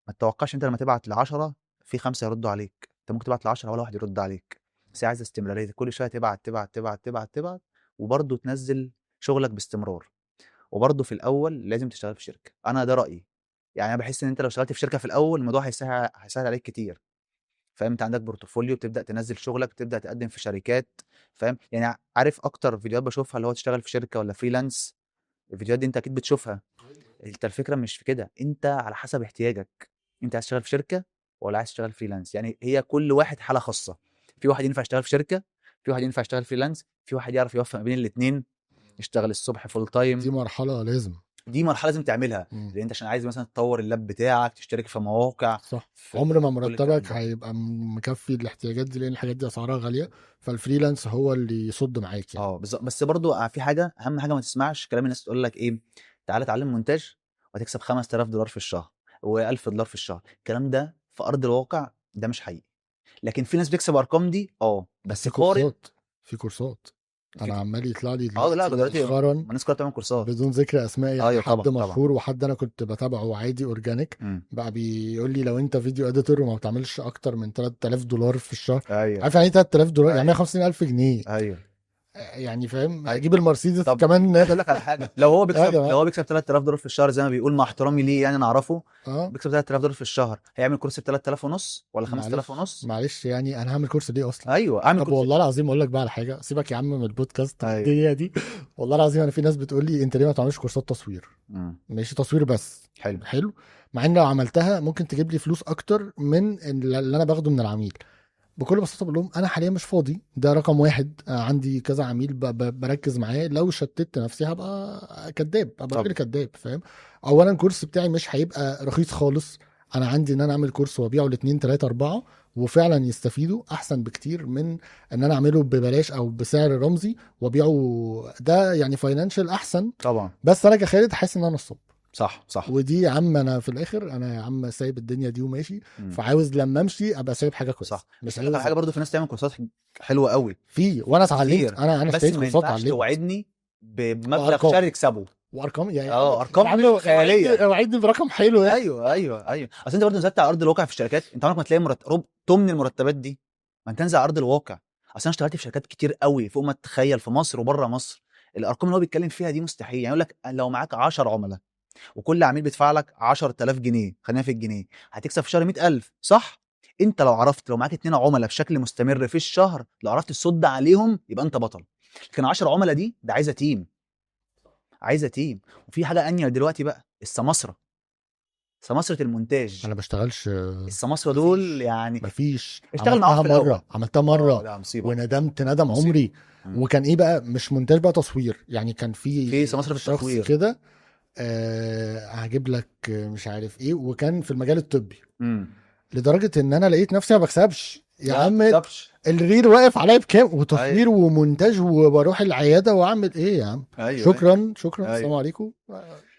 ما تتوقعش انت لما تبعت ل10 في 5 يردوا عليك. انت ممكن تبعت ل10 ولا واحد يرد عليك. بس هي عايزه استمراريه. كل شويه تبعت تبعت تبعت تبعت تبعت. وبرضه تنزل شغلك باستمرار. وبرضه في الاول لازم تشتغل في شركه. انا ده رايي. يعني انا بحس ان انت لو اشتغلت في شركه في الاول الموضوع هيسهل عليك كتير. فاهم. انت عندك بورتفوليو بتبدا تنزل شغلك بتبدا تقدم في شركات. فاهم. يعني عارف اكتر فيديوهات بشوفها اللي هو تشتغل في شركه ولا فريلانس. الفيديوهات دي انت اكيد بتشوفها. انت الفكره مش في كده، انت على حسب احتياجك. انت عايز تشتغل في شركه ولا عايز تشتغل فريلانس؟ يعني هي كل واحد حاله خاصه. في واحد ينفع يشتغل في شركه، في واحد ينفع يشتغل فريلانس، في واحد يعرف يوفق ما بين الاثنين، يشتغل الصبح فول تايم. دي مرحله لازم. دي مرحله لازم تعملها، مم. لان انت عشان عايز مثلا تطور اللاب بتاعك، تشترك في مواقع، صح، في عمر ما كل الكلام مرتبك ده. هيبقى مكفي الاحتياجات دي، لان الحاجات دي اسعارها غاليه. فالفريلانس هو اللي يصد معاك يعني. اه بالظبط. بس برضو في حاجه اهم حاجه، ما تسمعش كلام الناس تقول لك ايه، تعالى اتعلم مونتاج وهتكسب $5000 في الشهر و1000 دولار في الشهر. الكلام ده في ارض الواقع ده مش حقيقي، لكن في ناس بتكسب ارقام دي ده بس في قارن. كورسات، في كورسات. في انا عمال يطلع لي اه لا دلوقتي دلوقتي ما مؤخرا، الناس كلها بتعمل كورسات. بدون ذكر اسماء يعني، ايوه حد طبعا طبعا. مشهور وحد انا كنت بتابعه عادي اورجانيك، امم. بقى بيقول لي لو انت فيديو اديتور وما بتعملش اكتر من $3000 في الشهر. ايوه عارف يعني ايه $3000؟ يعني ايوه 150,000 جنيه. ايوه يعني فاهم، ايوه. اجيب المرسيدس طب كمان. عايز اقول لك على حاجه، لو هو يا بيكسب جماعه. 3000 دولار في الشهر زي ما بيقول، مع احترامي ليه يعني انا اعرفه، اه بيكسب 3000 دولار في الشهر، هيعمل كورس ب 3000 ونص ولا 5000 معلش ونص؟ معلش، يعني انا هعمل كورس ليه اصلا؟ ايوه اعمل طب كورس والله ليه؟ العظيم اقول لك بقى على حاجه، سيبك يا عم من البودكاست ايوه. والدنيا دي. والله العظيم انا في ناس بتقول لي انت ليه ما تعملش كورسات تصوير؟ امم. ماشي تصوير بس. حلو. حلو. مع ان لو عملتها ممكن تجيب لي فلوس اكتر من اللي انا باخده من العميل. بكل بساطه بقول لهم انا حاليا مش فاضي، ده رقم واحد. عندي كذا عميل بركز معاه، لو شتت نفسي هبقى كذاب، هبقى راجل طب كذاب، فاهم؟ اولا الكورس بتاعي مش هيبقى رخيص خالص. انا عندي ان انا اعمل كورس وابيعه لاتنين تلاته اربعه وفعلا يستفيدوا، احسن بكتير من ان انا اعمله ببلاش او بسعر رمزي وابيعه. ده يعني فاينانشال احسن. طبعا. بس انا كخالد حاسس ان انا نصاب. صح صح. ودي يا عم انا في الاخر انا يا عم سايب الدنيا دي وماشي. امم. فعاوز لما امشي ابقى سايب حاجه صح. كويسه، بس مش اقول لك على عاوز. حاجه برضو، في ناس تعمل كورسات حلوه قوي وانا اتعلمت، كتير، انا بس اشتريت ما كورسات ينفعش اتعلمت. توعدني بمبلغ وارقام، شهري تكسبه. وارقام يا عم. اه يا ارقام عم اوعدني خياليه. اوعدني برقم حلو يعني. ايوه ايوه ايوه. اصل انت برضه نزلت على ارض الواقع في الشركات، انت عمرك ما تلاقي تمن المرتبات دي. ما انت تنزل على ارض الواقع. اصل انا اشتغلت في شركات كتير قوي فوق ما تتخيل، في مصر وبره مصر. الارقام اللي هو بيتكلم فيها دي مستحيل. يعني يقول لك لو معاك 10 عملاء وكل عميل بيدفع لك 10000 جنيه، خلينا في الجنيه، هتكسب في الشهر 100000 صح؟ انت لو عرفت، لو معاك 2 عملاء بشكل مستمر في الشهر، لو عرفت تصد عليهم يبقى انت بطل. لكن 10 عملاء دي ده عايزه تيم، عايزه تيم. وفي حاجه انيل دلوقتي بقى، السماسره، سماسره المونتاج. انا بشتغلش. السماسرة دول مفيش يعني مفيش اشتغل معاهم عملتها في الاول. مره، عملتها اه مره لا مصيبة. وندمت ندم مصيبة. عمري. مم. وكان ايه بقى، مش مونتاج بقى، تصوير يعني. كان في في سماسرة في شخص التصوير. كده، هجيب لك مش عارف ايه، وكان في المجال الطبي. امم. لدرجه ان انا لقيت نفسي ما بكسبش يا لا عم. تكسبش. الريل واقف عليا بكام، اي وتصوير ومونتاج، وبروح العياده واعمل ايه يا عم. ايوه اي شكرا شكرا، السلام اي. عليكم.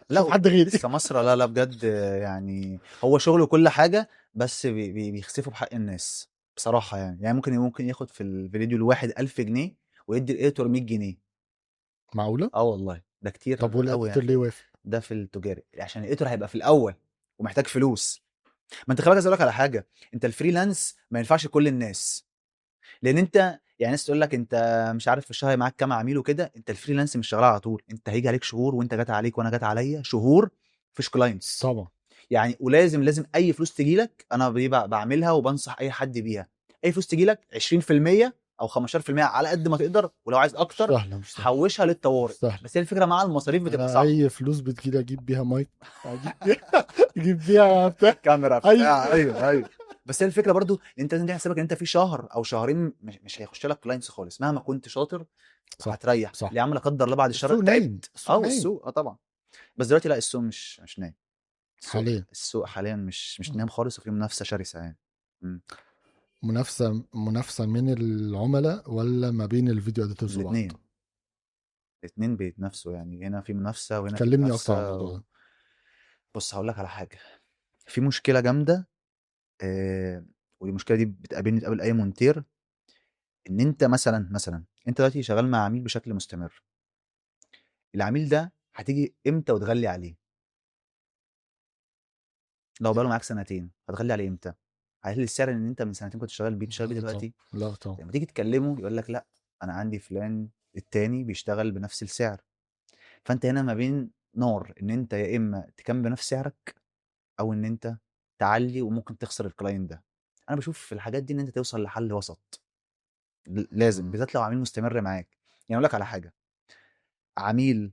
لا شوف حد غيري. السماسرة لا لا بجد، يعني هو شغله كل حاجة، بس بيخسفوا بحق الناس بصراحة. يعني ممكن ياخد في الفيديو الواحد 1000 جنيه ويدي الايديتور 100 جنيه. معقوله؟ اه والله ده طب كتير قوي والاديتور يعني. ليه وافق؟ ده في التجاري عشان الايديتور هيبقى في الاول ومحتاج فلوس. ما انت خلي بالك، عايز اقول لك على حاجه، انت الفريلانس ما ينفعش كل الناس. لان انت يعني ناس تقول لك انت مش عارف في الشهر معاك كام عميل وكده، انت الفريلانس مش شغال على طول، انت هيجي عليك شهور، وانت جات عليك وانا جات عليا شهور مفيش كلاينتس. طبعا. يعني ولازم اي فلوس تجي لك، انا بعملها وبنصح اي حد بيها. اي فلوس تجي لك 20% او 15% على قد ما تقدر، ولو عايز مش اكتر سهله مش سهله حوشها مش للطوارئ. سهله. بس هي الفكره مع المصاريف بتبقى انا صعبه. اي فلوس بتجيلي اجيب بيها مايك، اجيب بيها اجيب بيها بتاع. كاميرا اي. بتاع ايوه ايوه. بس هي الفكره برضو ان انت لازم تعمل حسابك ان انت في شهر او شهرين مش هيخش لك كلاينتس خالص مهما كنت شاطر. صح هتريح صح. ليه يا عم، لا قدر الله بعد الشر السوق نايم، تعبت. اه السوق نايم والسوق طبعا. بس دلوقتي لا، السوق مش نايم. حاليا. السوق حاليا مش نايم خالص، وفي منافسه شرسه يعني. مم. منافسه من العملاء ولا ما بين الفيديو اديتورز وبعض؟ الاثنين. الاثنين بيتنافسوا، يعني هنا في منافسه وهنا في كلمني اكتر عن منافسه الموضوع ده. بص هقول لك على حاجه، في مشكله جامده. آه والمشكله دي بتقابل اي مونتير. ان انت مثلا انت دلوقتي شغال مع عميل بشكل مستمر، العميل ده هتيجي امتى وتغلي عليه؟ لو بقاله معاك سنتين هتغلي عليه امتى؟ هل السعر ان انت من سنتين كنت شغال بيه تشتغل بيه لا طبعا، دلوقتي؟ لا طبعا. لما تيجي تكلمه يقول لك لا، انا عندي فلان التاني بيشتغل بنفس السعر. فانت هنا ما بين نار، ان انت يا اما تكمل بنفس سعرك، او ان انت تعلي وممكن تخسر الكلاينت ده. انا بشوف في الحاجات دي ان انت توصل لحل وسط. لازم مم. بالذات لو عميل مستمر معاك. يعني اقول لك على حاجه، عميل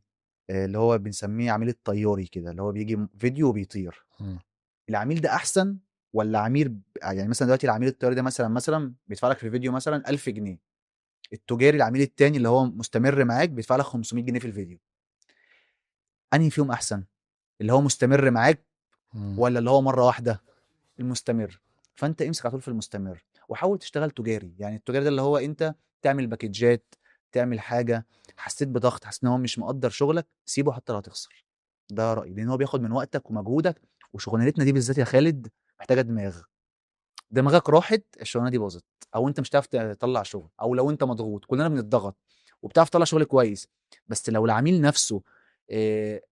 اللي هو بنسميه عميل الطياري كده، اللي هو بيجي فيديو وبيطير. مم. العميل ده احسن ولا يعني مثلا دلوقتي العميل الطياري ده مثلا بيدفع لك في الفيديو مثلا 1000 جنيه، التجاري العميل التاني اللي هو مستمر معاك بيدفع لك 500 جنيه في الفيديو، انهي فيهم احسن؟ اللي هو مستمر معاك مم. ولا اللي هو مره واحده؟ المستمر. فانت امسك على طول في المستمر وحاول تشتغل تجاري. يعني التجاري ده اللي هو انت تعمل باكجات، تعمل حاجه، حسيت بضغط، حسيت ان هو مش مقدر شغلك، سيبه حتى لو هتخسر. ده رايي، لان هو بياخد من وقتك ومجهودك، وشغلانتنا دي بالذات يا خالد محتاجه دماغ. دماغك راحت الشغلانه دي باظت، او انت مش هتعرف تطلع شغل، او لو انت مضغوط، كلنا بنضغط وبتعرف تطلع شغل كويس، بس لو العميل نفسه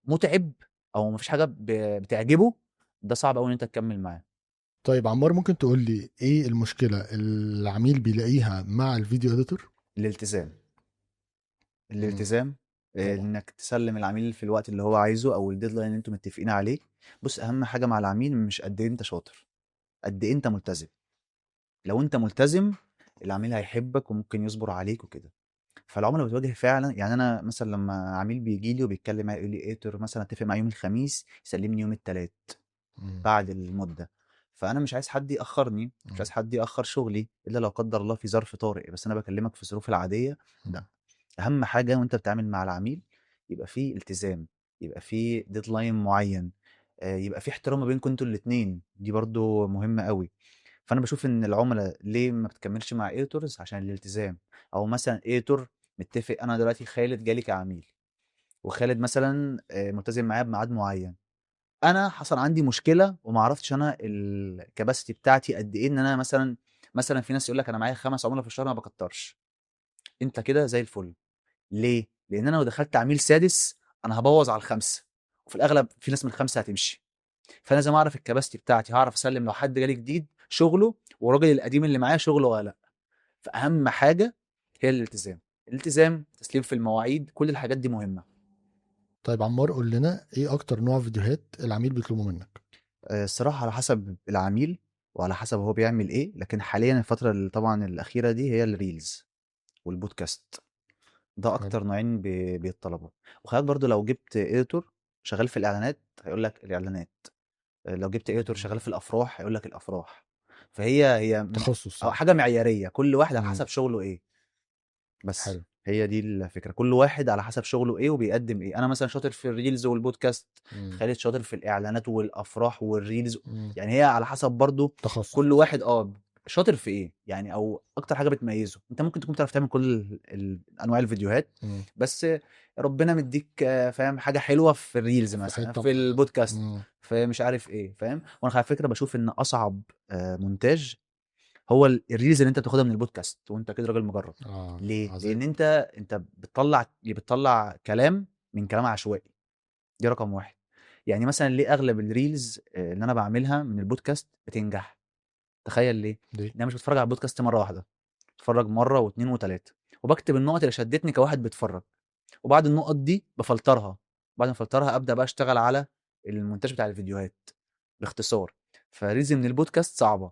متعب او مفيش حاجه بتعجبه، ده صعب قوي ان انت تكمل معاه. طيب عمار، ممكن تقول لي ايه المشكله العميل بيلاقيها مع الفيديو اديتور؟ الالتزام. مم. الالتزام، طبعا. انك تسلم العميل في الوقت اللي هو عايزه او الديدلاين اللي انتوا متفقين عليه. بص، اهم حاجه مع العميل مش قد ايه انت شاطر، قد ايه انت ملتزم. لو انت ملتزم العميل هيحبك وممكن يصبر عليك وكده. فالعملاء بتواجه فعلا، يعني انا مثلا لما عميل بيجي لي وبيتكلم معايا يقول لي ايه تر مثلا اتفق معاه يوم الخميس يسلمني يوم الثلاث مم. بعد المده، فانا مش عايز حد ياخرني، مش مم. عايز حد ياخر شغلي الا لو قدر الله في ظرف طارئ، بس انا بكلمك في الظروف العاديه. مم. لا، اهم حاجه وانت بتتعامل مع العميل يبقى فيه التزام، يبقى فيه ديدلاين معين، يبقى فيه احترام ما بينكم انتوا الاتنين، دي برضو مهمه قوي. فانا بشوف ان العملاء ليه ما بتكملش مع ايتورز عشان الالتزام. او مثلا ايتور متفق، انا دلوقتي خالد جالي كعميل، وخالد مثلا ملتزم معايا بميعاد معين، انا حصل عندي مشكله وما عرفتش انا الكباسيتي بتاعتي قد ايه، ان انا مثلا في ناس يقول لك انا معايا 5 عملاء في الشهر ما بكترش، انت كده زي الفل. ليه؟ لان انا لو دخلت عميل سادس انا هبوظ على الخمسه، وفي الاغلب في ناس من الخمسه هتمشي. فانا لازم اعرف الكباسيتي بتاعتي، هعرف اسلم لو حد جالي جديد شغله، والراجل القديم اللي معايا شغله ولا لا. فاهم حاجه هي الالتزام، الالتزام، تسليم في المواعيد، كل الحاجات دي مهمه. طيب عمار، قول لنا ايه اكتر نوع فيديوهات العميل بيطلبه منك؟ الصراحه على حسب العميل وعلى حسب هو بيعمل ايه، لكن حاليا الفتره اللي طبعا الاخيره دي هي الريلز والبودكاست، ده حلو. اكتر نوعين بيتطلبوا. وخلي برضو لو جبت اديتور شغال في الاعلانات هيقول لك الاعلانات، لو جبت اديتور شغال في الافراح هيقول لك الافراح. فهي تخصص أو يعني. حاجه معياريه، كل واحد على مم. حسب شغله ايه. بس حلو. هي دي الفكرة، كل واحد على حسب شغله ايه وبيقدم ايه. انا مثلا شاطر في الريلز والبودكاست، مم. خالد شاطر في الاعلانات والافراح والريلز. مم. يعني هي على حسب برضو تخصص. كل واحد شاطر في ايه يعني، او اكتر حاجة بتميزه. انت ممكن تكون بتعرف تعمل كل انواع الفيديوهات، مم. بس ربنا مديك فاهم حاجة حلوة في الريلز في مثلا، حته. في البودكاست، مم. في مش عارف ايه، فاهم. وانا على فكرة بشوف ان اصعب مونتاج هو الريلز اللي انت بتاخدها من البودكاست وانت كده راجل مجرب. اه، ليه؟ عظيم. لان انت بتطلع كلام من كلام عشوائي، دي رقم واحد. يعني مثلا ليه اغلب الريلز اللي انا بعملها من البودكاست بتنجح؟ تخيل ليه؟ دي. لان انا مش بتفرج على البودكاست مره واحده، بتفرج مره واثنين وثلاثه، وبكتب النقط اللي شدتني كواحد بيتفرج، وبعد النقط دي بفلترها، بعد ما افلترها ابدا بقى اشتغل على المونتاج بتاع الفيديوهات باختصار. فريلز من البودكاست صعبه،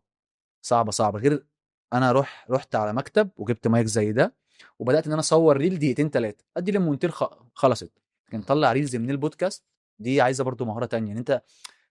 صعبة غير. أنا رُحت على مكتب وجِبت مايك زي ده، وبدأت إن أنا أصوّر ريل دقيقتين 3 أدّي للمونتير خلصت. لكن تطلّع ريلز من البودكاست دي عايزة برضه مهارة تانية، إن أنت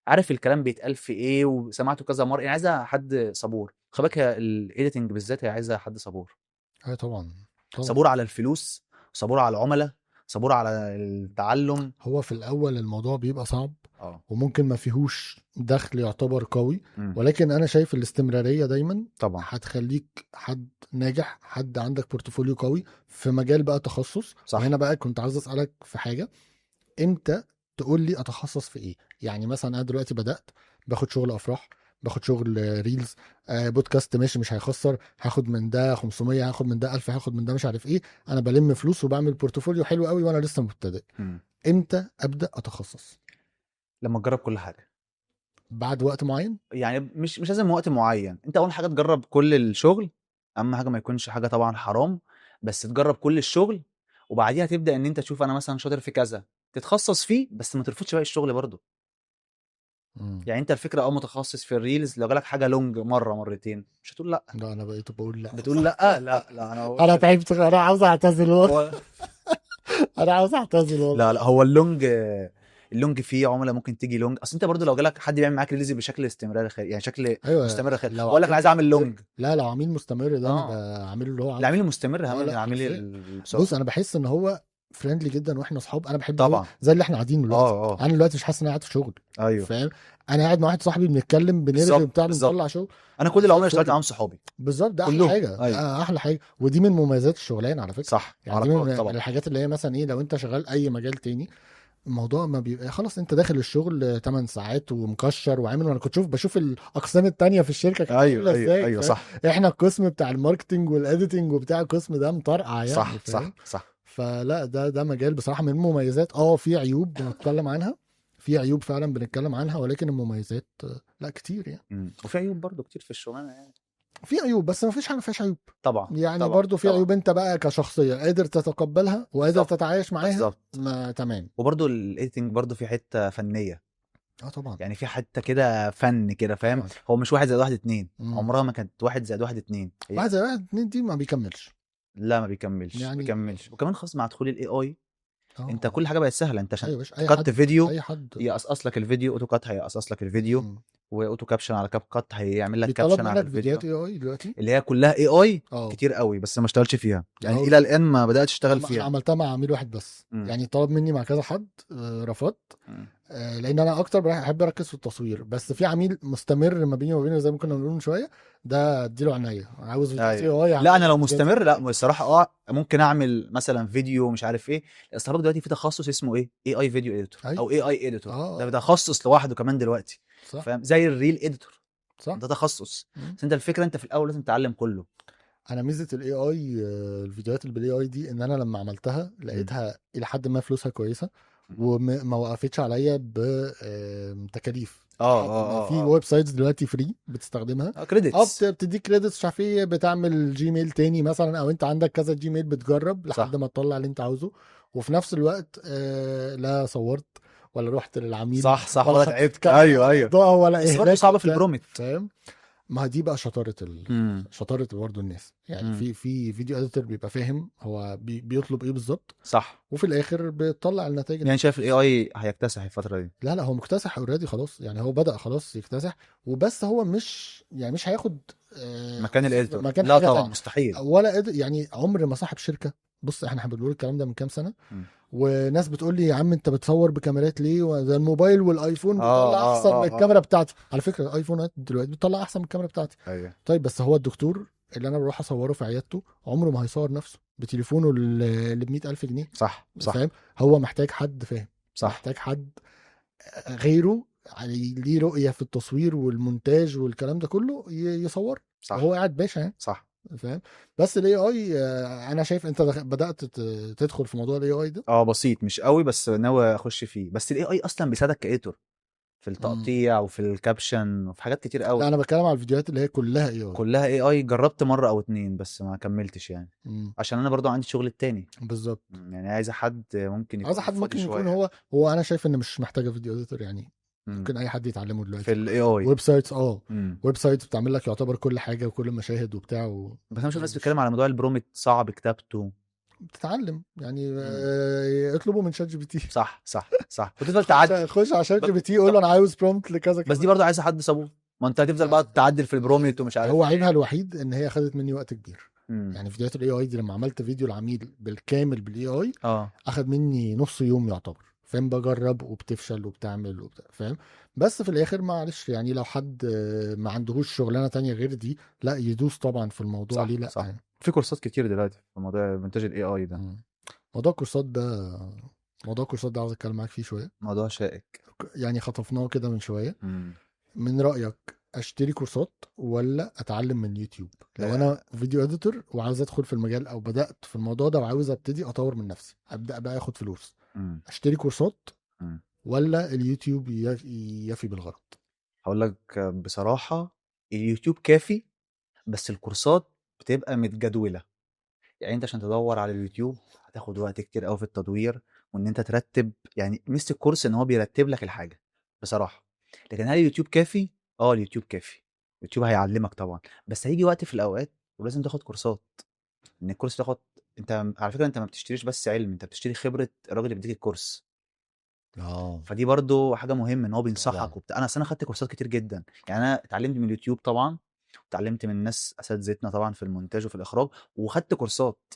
عارف الكلام بيتقال في إيه وسمعته كذا مرّة، يعني عايزة حد صبور. خلي بالك هي الediting بالذات هي عايزة حد صبور، ايوه طبعا. طبعا. صبور على الفلوس، صبور على العُملا، صبور على التعلُّم. هو في الاول الموضوع بيبقى صعب، آه. وممكن ما فيهوش دخل يعتبر قوي، إمم. ولكن انا شايف الاستمرارية دايما طبعًا. هتخليك حد ناجح، حد عندك بورتفوليو قوي في مجال بقى تخصص. وهنا صح. بقى كنت عايز اسالك في حاجة، امتى تقول لي اتخصص في ايه؟ يعني مثلا انا دلوقتي بدات باخد شغل افراح، باخد شغل ريلز، بودكاست ماشي مش هيخسر، هاخد من ده 500، هاخد من ده 1000، هاخد من ده مش عارف ايه، انا بلم فلوس وبعمل بورتفوليو حلو قوي وانا لسه مبتدئ. إمم. امتى ابدا اتخصص؟ لمّا تجرّب كل حاجة. بعد وقت معين؟ يعني مش لازم وقت معين، انت اول حاجه تجرب كل الشغل، اهم حاجه ما يكونش حاجه طبعا حرام، بس تجرب كل الشغل، وبعديها تبدا ان انت تشوف انا مثلا شاطر في كذا تتخصص فيه، بس ما ترفضش باقي الشغل برضه. مم. يعني انت الفكره متخصص في الريلز، لو جالك حاجه لونج مره مرتين مش هتقول لا، لا انا بقيت بقول لا بتقول لا لا لا انا انا بص. تعبت، انا عاوز اعتزل والله. هو انا عاوز اعتزل والله. لا هو اللونج فيه عملاء ممكن تيجي لونج، اصل انت برضو لو جالك حد بيعمل معاك ريليز بشكل استمراري يعني شكل ايوه مستمر لو واقول لك انا عايز اعمل لونج. لا لو عميل مستمر ده انا اه بعمله اللي هو العميل عاوزه. المستمر اهم اه من لا العميل حرفيا. بص بسرعه. انا بحس ان هو فريندلي جدا واحنا اصحاب، انا بحب هو طبعا. زي اللي احنا قاعدين دلوقتي. اه انا دلوقتي مش حاسس ان انا قاعد في شغل، ايوه فاهم؟ انا قاعد مع واحد صاحبي بنتكلم بنرغي بالظبط بتاع بالظبط. بنطلع شغل. انا كل زي العملاء اشتغلت الفل. معاهم صحابي بالظبط، ده احلى كلهم. حاجه، ايوه ده احلى حاجه، ودي من مميزات الشغلانه على فكره. صح يعني دي علاقات من طبعا. الحاجات اللي هي مثلا ايه، لو انت شغال اي مجال تاني الموضوع ما بيبقى خلاص، انت داخل الشغل 8 ساعات ومكشر وعامل، وانا كنت بشوف الاقسام التانية في الشركه كانت عامله ايوه ايوه ازاي، ايوه فاهم؟ صح احنا القسم بتاع الماركتنج والاديتنج وبتاع القسم ده مطرقع يعني، صح فاهم؟ صح صح. فلا ده مجال بصراحه من المميزات. اه في عيوب بنتكلم عنها، في عيوب فعلا بنتكلم عنها، ولكن المميزات لا كتير يعني. وفي عيوب برضو كتير في الشغلانه يعني. في عيوب بس ما فيش حاجه ما فيهاش عيوب. طبعا يعني طبعا برضو في طبعا. عيوب انت بقى كشخصيه قادر تتقبلها وقادر بالظبط تتعايش معاها، بالظبط. ما تمام. وبرضو الايديتنج برضو في حته فنيه، اه طبعا. يعني في حته كده فن كده فاهم. طبعا. هو مش واحد زائد واحد اتنين، مم. عمرها ما كانت واحد زائد واحد اتنين هي. واحد زي واحد اتنين دي ما بيكملش لا ما بيكملش ما يعني. بيكملش. وكمان خاص مع دخول الاي اي انت اه كل حاجه بقت سهله. انت عشان ايوه باش، اي تكت حد فيديو اي حد. يقصقص لك الفيديو، اوتو كات هيقصقص لك الفيديو، مم. واوتو كابشن على كاب كات هيعمل لك بيطلب كابشن على منك الفيديو. فيديوهات اي اي دلوقتي. اللي هي كلها اي اي اه كتير قوي بس ما اشتغلتش فيها يعني هو الى الان ما بدات اشتغل انا فيها. عملتها مع عميل واحد بس، امم يعني طلب مني مع كذا حد رفضت. امم لان انا اكتر بحب اركز في التصوير، بس في عميل مستمر ما بيني وما بينه زي ما كنا بنقول من شويه، ده اديله عنيا، عاوز فيديوهات اي ايوه. اي لا اعمل انا لك لو فيديوهات اي مستمر اي. لا الصراحه ممكن اعمل مثلا فيديو مش عارف ايه. اصل برضه دلوقتي في تخصص اسمه ايه اي اي فيديو اديتور ايوه او اي اي اديتور، ده اه تخصص لوحده كمان دلوقتي صح فاهم، زي الريل اديتور صح. ده تخصص. مم. بس انت الفكره انت في الاول لازم تتعلم كله. انا ميزه الاي اي، الفيديوهات اللي بالاي اي دي، ان انا لما عملتها امم لقيتها الى حد ما فلوسها كويسه، وما وقفتش عليا بتكاليف. ما في اه ويب سايتس دلوقتي فري بتستخدمها. اه كريدتس. بتديك كريدتس مش عارف ايه، بتعمل جيميل تاني مثلا، او انت عندك كذا جيميل بتجرب لحد صح ما تطلع اللي انت عاوزه. وفي نفس الوقت لا صورت ولا رحت للعميل صح صح ولا ولا حطيت تعبت ايوه ايوه. اضاءه ولا بس برضه اهلاك صعبه في وبتاع، البرومت. فاهم؟ ما دي بقى شطاره امم شطاره برضه الناس، يعني امم في فيديو اديتور بيبقى فاهم هو بيطلب ايه بالظبط، صح. وفي الاخر بيطلع النتائج اللي يعني انت شايف الاي عايزها. اي هيكتسح الفتره دي؟ لا هو مكتسح اوريدي خلاص، يعني هو بدأ خلاص يكتسح. وبس هو مش يعني مش هياخد مكان الاديتور مكان لا حاجه طبعا تانية، مستحيل. ولا يعني عمر ما صاحب شركه. بص احنا بنقول الكلام ده من كام سنه، مم. وناس بتقول لي يا عم انت بتصور بكاميرات ليه، وده الموبايل والايفون بيطلع احسن من اه الكاميرا بتاعتي. على فكره الايفونات دلوقتي بتطلع احسن من الكاميرا بتاعتي. ايوه طيب بس هو الدكتور اللي انا بروح اصوره في عيادته عمره ما هيصور نفسه بتليفونه اللي ب 100,000 جنيه، صح صح فاهم؟ هو محتاج حد فاهم، صح محتاج حد غيره يعني ليه رؤية في التصوير والمونتاج والكلام ده كله يصور، وهو صح قاعد باشا يعني، صح. فاهم؟ بس الاي اي انا شايف انت بدأت تدخل في موضوع الاي اي ده. اه بسيط مش قوي بس ناوي اخش فيه. بس الاي اي اصلا بيساعدك كايتور في مم. التقطيع وفي الكابشن وفي حاجات كتير لا قوي. انا بتكلم على الفيديوهات اللي هي كلها اي اي. كلها اي اي. جربت مره او اتنين بس ما كملتش يعني، عشان انا برضو عندي شغل التاني. بالظبط. يعني عايز حد ممكن عايز يكون حد فاضي ممكن يكون شويه. هو انا شايف ان مش محتاجه فيديو اديتور يعني، مم. ممكن اي حد يتعلمه في دلوقتي. الاي اي. ويب سايتس مم. ويب سايتس بتعمل لك يعتبر كل حاجه وكل المشاهد وبتاع بس انا بشوف ناس مش بتتكلم على موضوع البرومت صعب كتابته. بتتعلم يعني، مم. اطلبه من شات جي بي تي. صح صح صح وتفضل تعدل. خش على شات ب... جي بي تي قول له انا عاوز برومبت لكذا بس كذا دي برضه كذا. عايزه حد صبور. ما انت هتفضل ما- بقى تعدل في البرومت ومش عارف هو عيبها ايه. الوحيد ان هي خدت مني وقت كبير. امم يعني فيديوهات الاي اي دي لما عملت فيديو العميل بالكامل بالاي اي اه اخد مني نص يوم يعتبر، فاهم؟ بجرب وبتفشل وبتعمل وبتاع، فاهم؟ بس في الاخر معلش يعني لو حد ما عندهوش شغلانه تانية غير دي، لا يدوس طبعا في الموضوع، ليه صح لا صح. يعني. في كورسات كتير دلوقتي في موضوع مونتاج الاي اي ده. مم. موضوع الكورسات ده موضوع الكورسات ده عاوز اتكلم معاك فيه شويه. موضوع شائك. يعني خطفناه كده من شويه. امم من رأيك اشتري كورسات ولا اتعلم من يوتيوب؟ لو آه، انا فيديو اديتور وعاوز ادخل في المجال او بدأت في الموضوع ده وعاوز ابتدي اطور من نفسي، ابدأ بقى اخد فلوس، امم اشتري كورسات امم ولا اليوتيوب يفي بالغرض؟ هقول لك بصراحه اليوتيوب كافي، بس الكورسات بتبقى متجدوله. يعني انت عشان تدور على اليوتيوب هتاخد وقت كتير قوي في التدوير، وان انت ترتب. يعني ميزه الكورس ان هو بيرتب لك الحاجه بصراحه. لكن هل اليوتيوب كافي؟ اه اليوتيوب كافي. اليوتيوب هيعلمك طبعا، بس هيجي وقت في الاوقات ولازم تاخد كورسات. ان الكورس تاخد انت على فكره انت ما بتشتريش بس علم، انت بتشتري خبره الراجل اللي بيديك الكورس. اه فدي برضو حاجه مهمه ان هو طبعا. بينصحك وبتاع. انا أصل انا خدت كورسات كتير جدا، يعني انا اتعلمت من اليوتيوب طبعا، واتعلمت من ناس اساتذتنا طبعا في المونتاج وفي الاخراج، وخدت كورسات.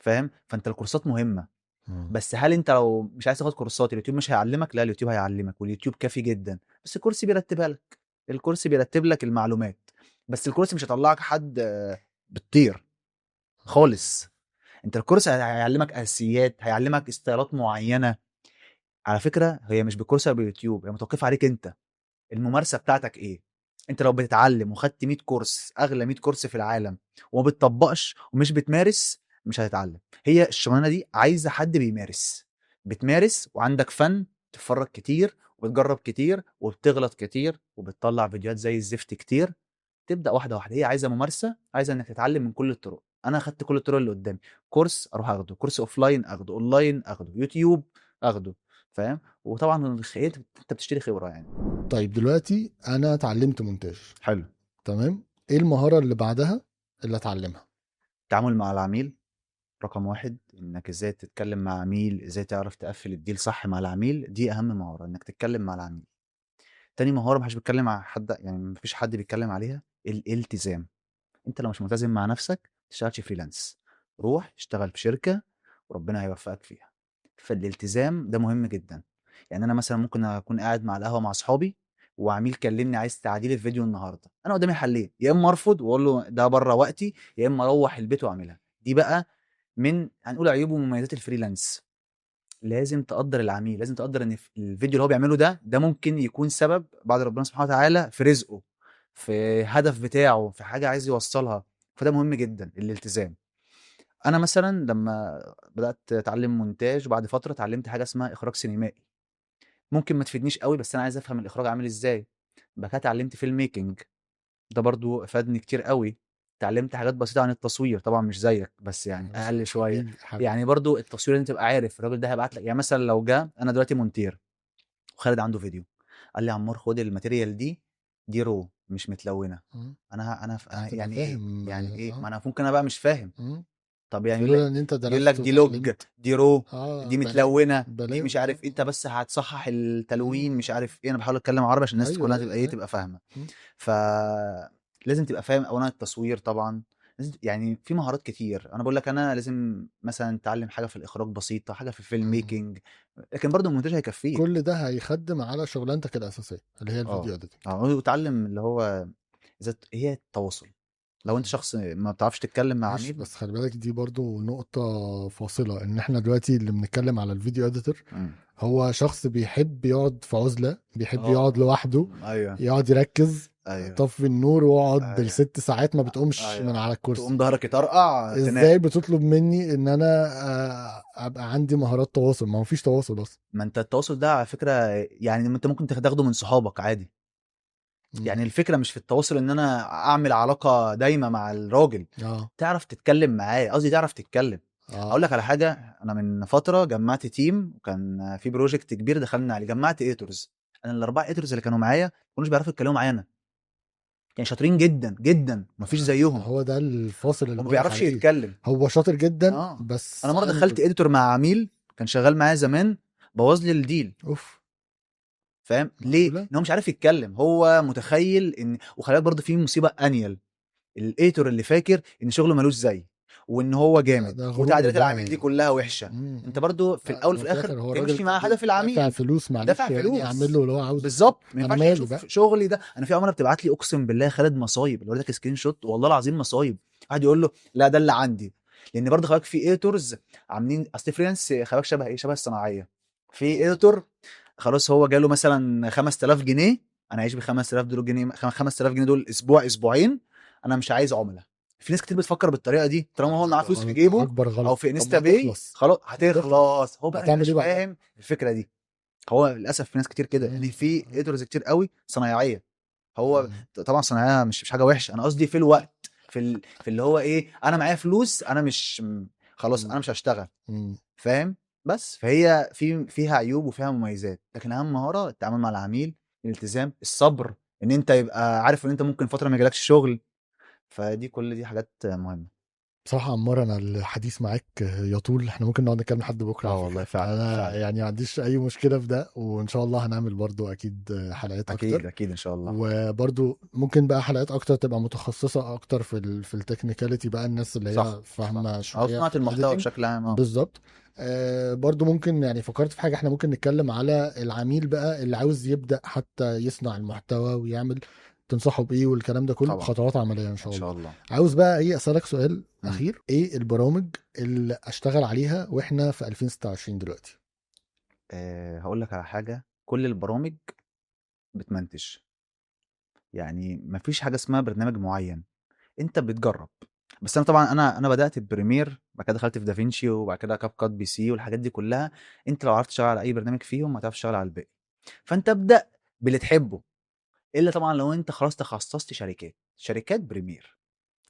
فاهم؟ فانت الكورسات مهمه. مم. بس هل انت لو مش عايز تاخد كورسات اليوتيوب مش هيعلمك؟ لا، اليوتيوب هيعلمك، واليوتيوب كافي جدا. بس الكورس بيرتبها لك، الكورس بيرتب لك المعلومات. بس الكورس مش هيطلعك حد بتطير خالص. انت الكورس هيعلمك اساسيات، هيعلمك استايلات معينه. على فكره هي مش بالكورس او باليوتيوب، هي متوقفه عليك انت، الممارسه بتاعتك ايه. انت لو بتتعلم وخدت 100 كورس، اغلى 100 كورس في العالم، وما بتطبقش ومش بتمارس، مش هتتعلم. هي الشغلانه دي عايزه حد بيمارس، بتمارس وعندك فن، تتفرج كتير وبتجرب كتير وبتغلط كتير وبتطلع فيديوهات زي الزفت كتير. تبدا واحده واحده. هي عايزه ممارسه، عايزه انك تتعلم من كل الطرق. انا اخدت كل الطرق اللي قدامي، كورس اروح اخده، كورس اوفلاين اخده، اونلاين اخده، يوتيوب اخده. فاهم؟ وطبعا انت بتشتري خبره يعني. طيب دلوقتي انا اتعلمت مونتاج، حلو. تمام، ايه المهارة اللي بعدها اللي اتعلمها؟ التعامل مع العميل رقم واحد، انك ازاي تتكلم مع عميل، ازاي تعرف تقفل الديل صح مع العميل، دي اهم مهارة، انك تتكلم مع العميل. تاني مهارة محدش بيتكلم مع حد، يعني مفيش حد بيتكلم عليها، الالتزام. انت لو مش ملتزم مع نفسك ما تشتغلش فريلانس، روح اشتغل في شركة وربنا هيوفقك فيها. فالالتزام ده مهم جدا. يعني انا مثلا ممكن اكون قاعد مع القهوة مع اصحابي، وعميل كلمني عايز تعديل الفيديو النهارده، انا قدامي حلين، يا اما ارفض واقول له ده بره وقتي، يا اما اروح البيت واعملها. دي بقى من هنقول عيوب ومميزات الفريلانس. لازم تقدر العميل، لازم تقدر ان الفيديو اللي هو بيعمله ده ممكن يكون سبب بعد ربنا سبحانه وتعالى في رزقه، في هدف بتاعه، في حاجة عايز يوصلها. فده مهم جدا الالتزام. انا مثلا لما بدأت اتعلم مونتاج، وبعد فترة اتعلمت حاجة اسمها اخراج سينمائي. ممكن ما تفيدنيش قوي، بس انا عايز افهم الاخراج عامل ازاي. بقى كده اتعلمت فيلم ميكنج، ده برضو فادني كتير قوي. اتعلمت حاجات بسيطة عن التصوير، طبعا مش زيك بس يعني يا باشا اقل شوية. حبيبي حبيبي. يعني برضو التصوير انت تبقى عارف الراجل ده هيبعت لك، يعني مثلا لو جه انا دلوقتي مونتير وخالد عنده فيديو، قال لي يا عمار خد الماتيريال دي رو مش متلونة. مم. أنا هتبقى يعني ايه؟ فاهم يعني ايه؟ اه. ما انا ممكن انا بقى مش فاهم. مم. طب يعني يقول لولا لك، ان انت يقول لك درست دي لوج، وتعلمت. دي رو، اه دي بلاوي متلونة، دي بلاوي مش عارف إيه، انت بس هتصحح التلوين مم. مش عارف ايه. انا بحاول اتكلم عربي عشان الناس ايوه كلها ايوه تبقى ايه، ايوه. تبقى فاهمة. مم. ف لازم تبقى فاهم اولا التصوير طبعا. لازم يعني في مهارات كتير. انا بقول لك انا لازم مثلا تتعلم حاجه في الاخراج بسيطه، حاجه في الفيلم مم. ميكنج، لكن برضه المونتاج كل هيكفيك. ده هيخدم على شغلانتك الاساسيه اللي هي الفيديو اه. اديتنج. اه وتعلم اللي هو هي التواصل. لو انت شخص ما بتعرفش تتكلم مع ماشي، عميل. بس خلي بالك دي برضو نقطة فاصلة، ان احنا دلوقتي اللي بنتكلم على الفيديو اديتور مم. هو شخص بيحب يقعد في عزلة، بيحب يقعد اه. لوحده، ايوه. يقعد يركز. ايوه. طفي النور واقعد ايوه. بالست ساعات ما بتقومش من ايوه على الكرسي. تقوم ظهرك يطرقع تنام. ازاي بتطلب مني ان انا ابقى عندي مهارات تواصل؟ ما هو فيش تواصل اصلا. ما انت التواصل ده على فكره، يعني انت ممكن تاخده من صحابك عادي. مم. يعني الفكره مش في التواصل ان انا اعمل علاقه دايمه مع الراجل، اه تعرف تتكلم معاه، قصدي تعرف تتكلم. اه اقول لك على حاجه، انا من فتره جمعت تيم وكان في بروجكت كبير دخلنا عليه، جمعت ايتورز. انا الاربعه ايتورز اللي كانوا معايا ما كانوش بيعرفوا يتكلموا معانا، يعني شاطرين جدا جدا مفيش زيهم، هو ده الفاصل اللي وما بقولك بيعرفش عليه. يتكلم. هو شاطر جدا اه. انا بس مره عنده. دخلت اديتور مع عميل كان شغال معايا زمان، بوظ لي الديل. اوف. فاهم ليه؟ معقولة. ان هو مش عارف يتكلم، هو متخيل ان، وخلي بالك برضه في مصيبه انيل، الايتور اللي فاكر ان شغله ملوش زي، وان هو لا جامد، ده غرور وتعديلات ده. العميل دي كلها وحشه. انت برضو في لا الاول هو وفي في الاخر الاخر هو الراجل تمشي مع هدف دافع العميل. فلوس، دافع معلش يعني يعمل فلوس، له اللي هو عاوزه. بالظبط. ما انا ينفعش مالي بقى. اشوف شغلي ده. انا في عملاء بتبعت لي اقسم بالله يا خالد مصايب، اللي وريتك سكرين شوت والله العظيم مصايب. واحد يقول له لا ده اللي عندي، لان برضه خلي بالك في ايتورز عاملين اصل فريلانس، خلي بالك شبه ايه، شبه الصناعيه. في ايتور خلاص هو جاله مثلا 5000 جنيه، انا عايش ب 5000 دول جنيه، 5000 جنيه دول اسبوع اسبوعين، انا مش عايز عملاء. في ناس كتير بتفكر بالطريقه دي، طالما هو معاه ده فلوس في غلط، جيبه اكبر او غلط. في طب انستا ما باي هتخلص. خلاص هتخلص هتخلص، هو بقى ما هتعمل بيبقاش ايه بعدها؟ فاهم الفكره دي. هو للاسف في ناس كتير كده، يعني في ايدرز كتير قوي صنايعيه. هو طبعا صناعيه مش حاجه وحشه، انا قصدي في الوقت، في اللي هو ايه، انا معايا فلوس انا مش خلاص انا مش هشتغل. فاهم؟ بس فهي فيها عيوب وفيها مميزات، لكن اهم مهاره التعامل مع العميل، الالتزام، الصبر، ان انت يبقى عارف ان انت ممكن فتره ما يجيلكش شغل. فدي كل دي حاجات مهمه. بصراحة عمار، أنا الحديث معاك يطول، احنا ممكن نقعد نتكلم لحد بكرة على اه فكرة. والله فعلا أنا فعلا. يعني ما عنديش أي مشكلة في ده، وإن شاء الله هنعمل برضو أكيد حلقات اكيد أكتر. اكيد ان شاء الله. وبرضو ممكن بقى حلقات أكتر تبقى متخصصة أكتر في التكنيكاليتي بقى، الناس اللي صح هي صح. فاهمة او شوية صناعه في المحتوى الإيديتنج. بشكل عام اه. بالظبط. برضو ممكن يعني فكرت في حاجة، احنا ممكن نتكلم على العميل بقى اللي عاوز يبدأ حتى يصنع المحتوى ويعمل، تنصحه بإيه والكلام ده كله، طبعا خطوات عملية إن ان شاء الله. شاء الله. عاوز بقى ايه اسالك سؤال مم. اخير، ايه البرامج اللي اشتغل عليها واحنا في 2026 دلوقتي؟ هقول لك على حاجه، كل البرامج بتمنتج، يعني مفيش حاجه اسمها برنامج معين، انت بتجرب. بس انا طبعا انا بدات ببريمير، بعد كده دخلت في دافينشي، وبعد كده كاب كات بي سي والحاجات دي كلها. انت لو عرفت تشتغل على اي برنامج فيهم هتعرف تشتغل على الباقي. فانت ابدا باللي تحبه، الا طبعا لو انت خلاص تخصصت شركات بريمير.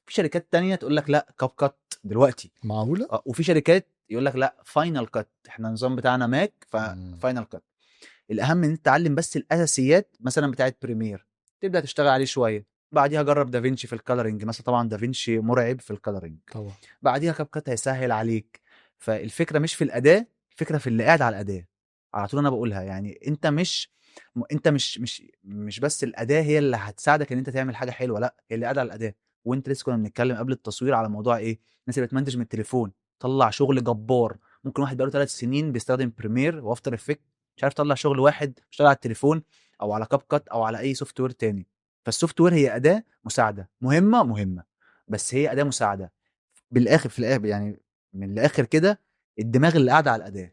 في شركات تانية تقول لك لا كاب كات دلوقتي. معقوله؟ وفي شركات يقول لك لا فاينل كات، احنا النظام بتاعنا ماك مم. ففاينل كات. الاهم ان انت تتعلم بس الاساسيات مثلا بتاعه بريمير، تبدا تشتغل عليه شويه. بعديها جرب دافينشي في الكالرنج مثلا، طبعا دافينشي مرعب في الكالرنج. طبعا. بعديها كاب كات هيسهل عليك. فالفكره مش في الاداه، الفكره في اللي قاعد على الاداه. على طول انا بقولها، يعني انت مش بس الاداه هي اللي هتساعدك ان انت تعمل حاجه حلوه، لا هي اللي قاعده على الاداه. وانت لسه كنا بنتكلم قبل التصوير على موضوع ايه، الناس اللي بتمنتج من التليفون طلع شغل جبار. ممكن واحد بقاله 3 سنين بيستخدم بريمير وافتر افكت مش عارف يطلع شغل واحد اشتغل على التليفون او على كاب كات او على اي سوفت وير تاني. فالسوفت وير هي اداه مساعده مهمه، بس هي اداه مساعده. بالاخر في الاخر يعني، من الاخر كده، الدماغ اللي قاعده على الاداه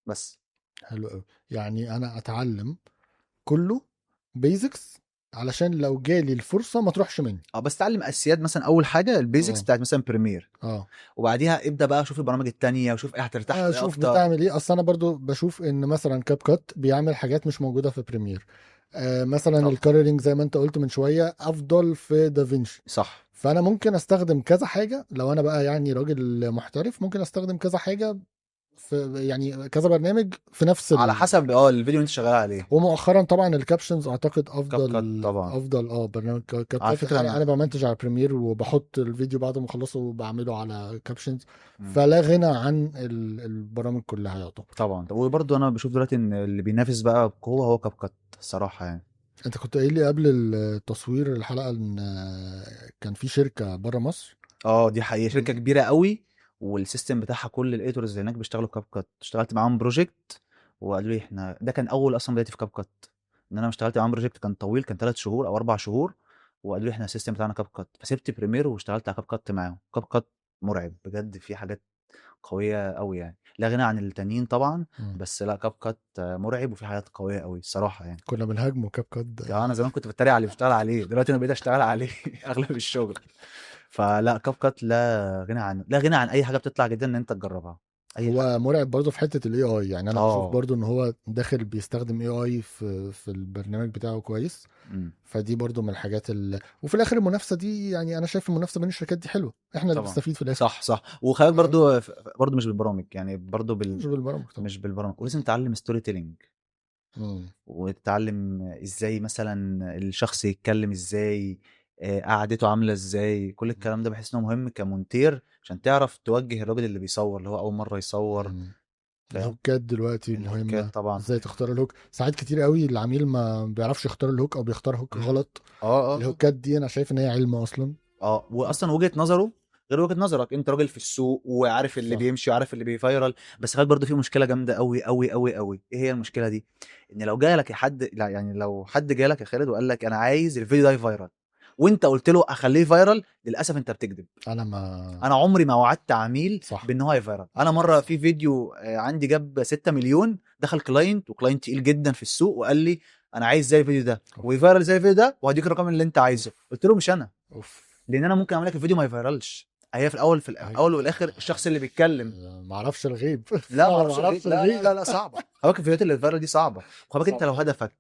بس. حلو قوي. يعني انا اتعلم كله بيزكس علشان لو جالي الفرصه ما تروحش مني. اه بس تعلم اساسيات، مثلا اول حاجه البيزكس اه. بتاعت مثلا بريمير. اه. وبعديها ابدا بقى شوف البرامج التانية وشوف ايه هترتاح في ايه اشوف اكتر. بتعمل ايه، اصل انا برضو بشوف ان مثلا كاب كات بيعمل حاجات مش موجوده في بريمير. مثلا طبعا الكالرينج زي ما انت قلت من شويه افضل في دافينشي. صح. فانا ممكن استخدم كذا حاجه، لو انا بقى يعني راجل محترف ممكن استخدم كذا حاجه في يعني كذا برنامج في نفس على حسب الفيديو اللي انت شغال عليه. ومؤخرا طبعا الكابشنز اعتقد كاب كات افضل طبعا. افضل برنامج على كابكات. فكره انا انا بمنتج على بريمير وبحط الفيديو بعد ما اخلصه وبعمله على كابشنز. مم. فلا غنى عن البرامج كلها يعتبر. طبعا. طب وبرضه انا بشوف دلوقتي ان اللي بينافس بقى بقوه هو كاب كات الصراحه يعني. انت كنت قايل لي قبل التصوير الحلقه ان كان في شركه بره مصر. اه دي حقيقة، شركة كبيرة قوي، والسيستم بتاعها كل الايديتورز هناك بيشتغلوا كاب كات. اشتغلت معاهم بروجكت وقالوا لي احنا، ده كان اول اصلا بدايتي في كاب كات، ان انا اشتغلت معاهم بروجكت كان طويل، كان 3 شهور او 4 شهور. وقالوا لي احنا السيستم بتاعنا كاب كات، فسبت بريمير واشتغلت على كاب كات معاهم. كاب كات مرعب بجد، في حاجات قوية قوي يعني، لا غنى عن التانيين طبعا. مم. بس لا كاب كات مرعب، وفي حاجات قوية قوي الصراحة يعني. كنا بنهاجمه كاب كات يعني انا زمان كنت بتريق على اللي بيشتغل عليه، دلوقتي انا بقيت اشتغل عليه اغلب الشغل. فلا كاب كات لا غنى عن اي حاجه بتطلع جديده ان انت تجربها، اي حاجه. هو مرعب برضه في حته الاي اي، يعني انا بشوف اه. برضه ان هو داخل بيستخدم اي اي في البرنامج بتاعه كويس. امم. فدي برضو من الحاجات وفي الاخر المنافسه دي، يعني انا شايف المنافسه بين الشركات دي حلوه، احنا اللي طبعا بنستفيد في الاخر. صح صح. وخلي بالك آه، برضو مش بالبرامج يعني، برضو مش بالبرامج طبعا. مش بالبرامج، ولازم تتعلم ستوري تيلينج، مم. وتتعلم ازاي مثلا الشخص يتكلم ازاي، قعدته عامله ازاي، كل الكلام ده بحس انه مهم كمونتير عشان تعرف توجه الراجل اللي بيصور، اللي هو اول مره يصور. مم. فاهم. الهوكات دلوقتي الهوكات مهمه، طبعا. ازاي تختار الهوك. ساعات كتير قوي العميل ما بيعرفش يختار الهوك او بيختار هوك غلط. اه اه الهوكات دي انا شايف ان هي علم اصلا. واصلا وجهة نظره غير وجهة نظرك، انت راجل في السوق وعارف اللي صح. بيمشي وعارف اللي بيفيرال. بس خلي برضه في مشكله جامده قوي قوي قوي قوي، ايه هي المشكله دي؟ ان لو جالك يا حد، لا يعني لو حد جالك يا خالد وقال لك انا عايز الفيديو ده فايرال، وانت قلت له اخليه فايرال، للاسف انت بتكذب. انا ما انا عمري ما وعدت عميل صح. بان هو هيفايرال. انا مره صح. في فيديو عندي جاب 6 مليون، دخل كلاينت وكلاينت تقيل جدا في السوق وقال لي انا عايز زي الفيديو ده اوف. ويفايرال زي الفيديو ده وهديك الرقم اللي انت عايزه. اوف. قلت له مش انا، اوف. لان انا ممكن اعمل لك الفيديو ما يفيرالش. هي في الاول، في الاول والاخر الشخص اللي بيتكلم. ما اعرفش الغيب. لا ما انا ما اعرفش الغيب، اعرفش لا لا الغيب. لا لا صعبه. خلي بالك الفيديوهات اللي فايرال دي صعبه. خلي بالك انت صعب لو قوي. هدفك،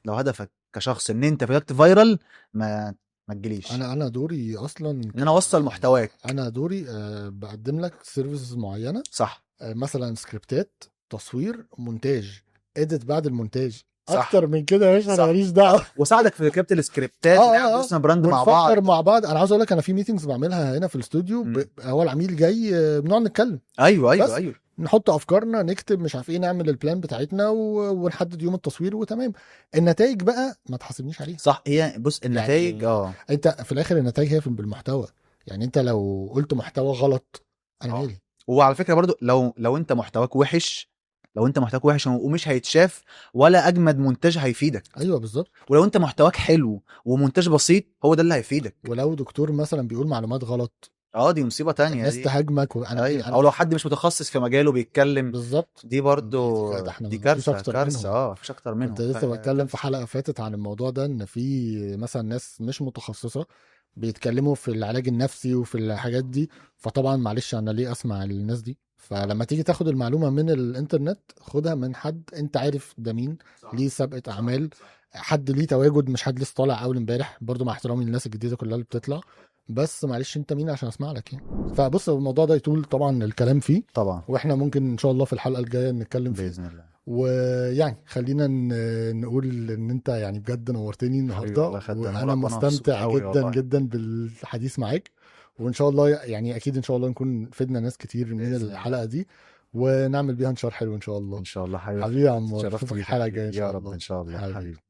لو هدفك كشخص ان انت فيديوهك تفايرال، ما تجيليش انا دوري اصلا ان انا اوصل محتواك. انا دوري بقدم لك سيرفيسز معينه. صح. مثلا سكريبتات، تصوير، مونتاج، اديت بعد المونتاج. صح اكتر من كده يا باشا انا صح ماليش دعوه. وساعدك في كتابه السكريبتات، نعمل بيرسونال براند مع بعض. ونفكر مع بعض. انا عاوز اقول لك انا في ميتنجز بعملها هنا في الاستوديو هو العميل جاي بنقعد نتكلم. ايوه بس ايوه ايوه نحط افكارنا، نكتب مش عارف ايه، نعمل البلان بتاعتنا ونحدد يوم التصوير وتمام. النتائج بقى ما تحاسبنيش عليها. صح. هي بص النتائج يعني انت في الاخر النتائج هي بالمحتوى. يعني انت لو قلت محتوى غلط انا مالي. وعلى فكره برضو لو انت محتواك وحش، لو انت محتواك وحش ومش هيتشاف، ولا اجمد منتج هيفيدك. ايوه بالظبط. ولو انت محتواك حلو ومنتج بسيط، هو ده اللي هيفيدك. ولو دكتور مثلا بيقول معلومات غلط دي مصيبه تانية الناس دي. تهاجمك ايوه، او لو حد مش متخصص في مجاله بيتكلم، بالظبط. دي برضو ده احنا دي مفيش كارثه اكتر كارثه. منهم. مفيش اكتر كنت منهم. لسه بتكلم في كارثه. حلقة فاتت عن الموضوع ده، ان في مثلا ناس مش متخصصة بيتكلموا في العلاج النفسي وفي الحاجات دي. فطبعا معلش انا ليه اسمع الناس دي؟ فلما تيجي تاخد المعلومة من الانترنت خدها من حد انت عارف ده مين، ليه سابقة اعمال، حد ليه تواجد، مش حد لسه طالع اول امبارح، برضو مع احترامي للناس الجديدة كلها اللي بتطلع. بس معلش انت مين عشان اسمع لك يعني؟ فبص الموضوع ده يطول طبعا الكلام فيه، طبعا واحنا ممكن ان شاء الله في الحلقة الجاية نتكلم فيه. باذن الله. ويعني خلينا نقول ان انت يعني بجد نورتني النهارده، والله خدت وانا نورك، وانا مبسوط مستمتع قوي جدا والله. جدا بالحديث معاك. وان شاء الله يعني اكيد ان شاء الله نكون فدنا ناس كتير من بإذن الحلقه دي، ونعمل بيها انشار حلو ان شاء الله. ان شاء الله حبيبي. حبيبي يا عمار، اتشرفت اشوفك بيك يا الحلقه حبيبي. الجايه ان يا شاء رب الله. ان شاء الله حبيبي. حبيبي.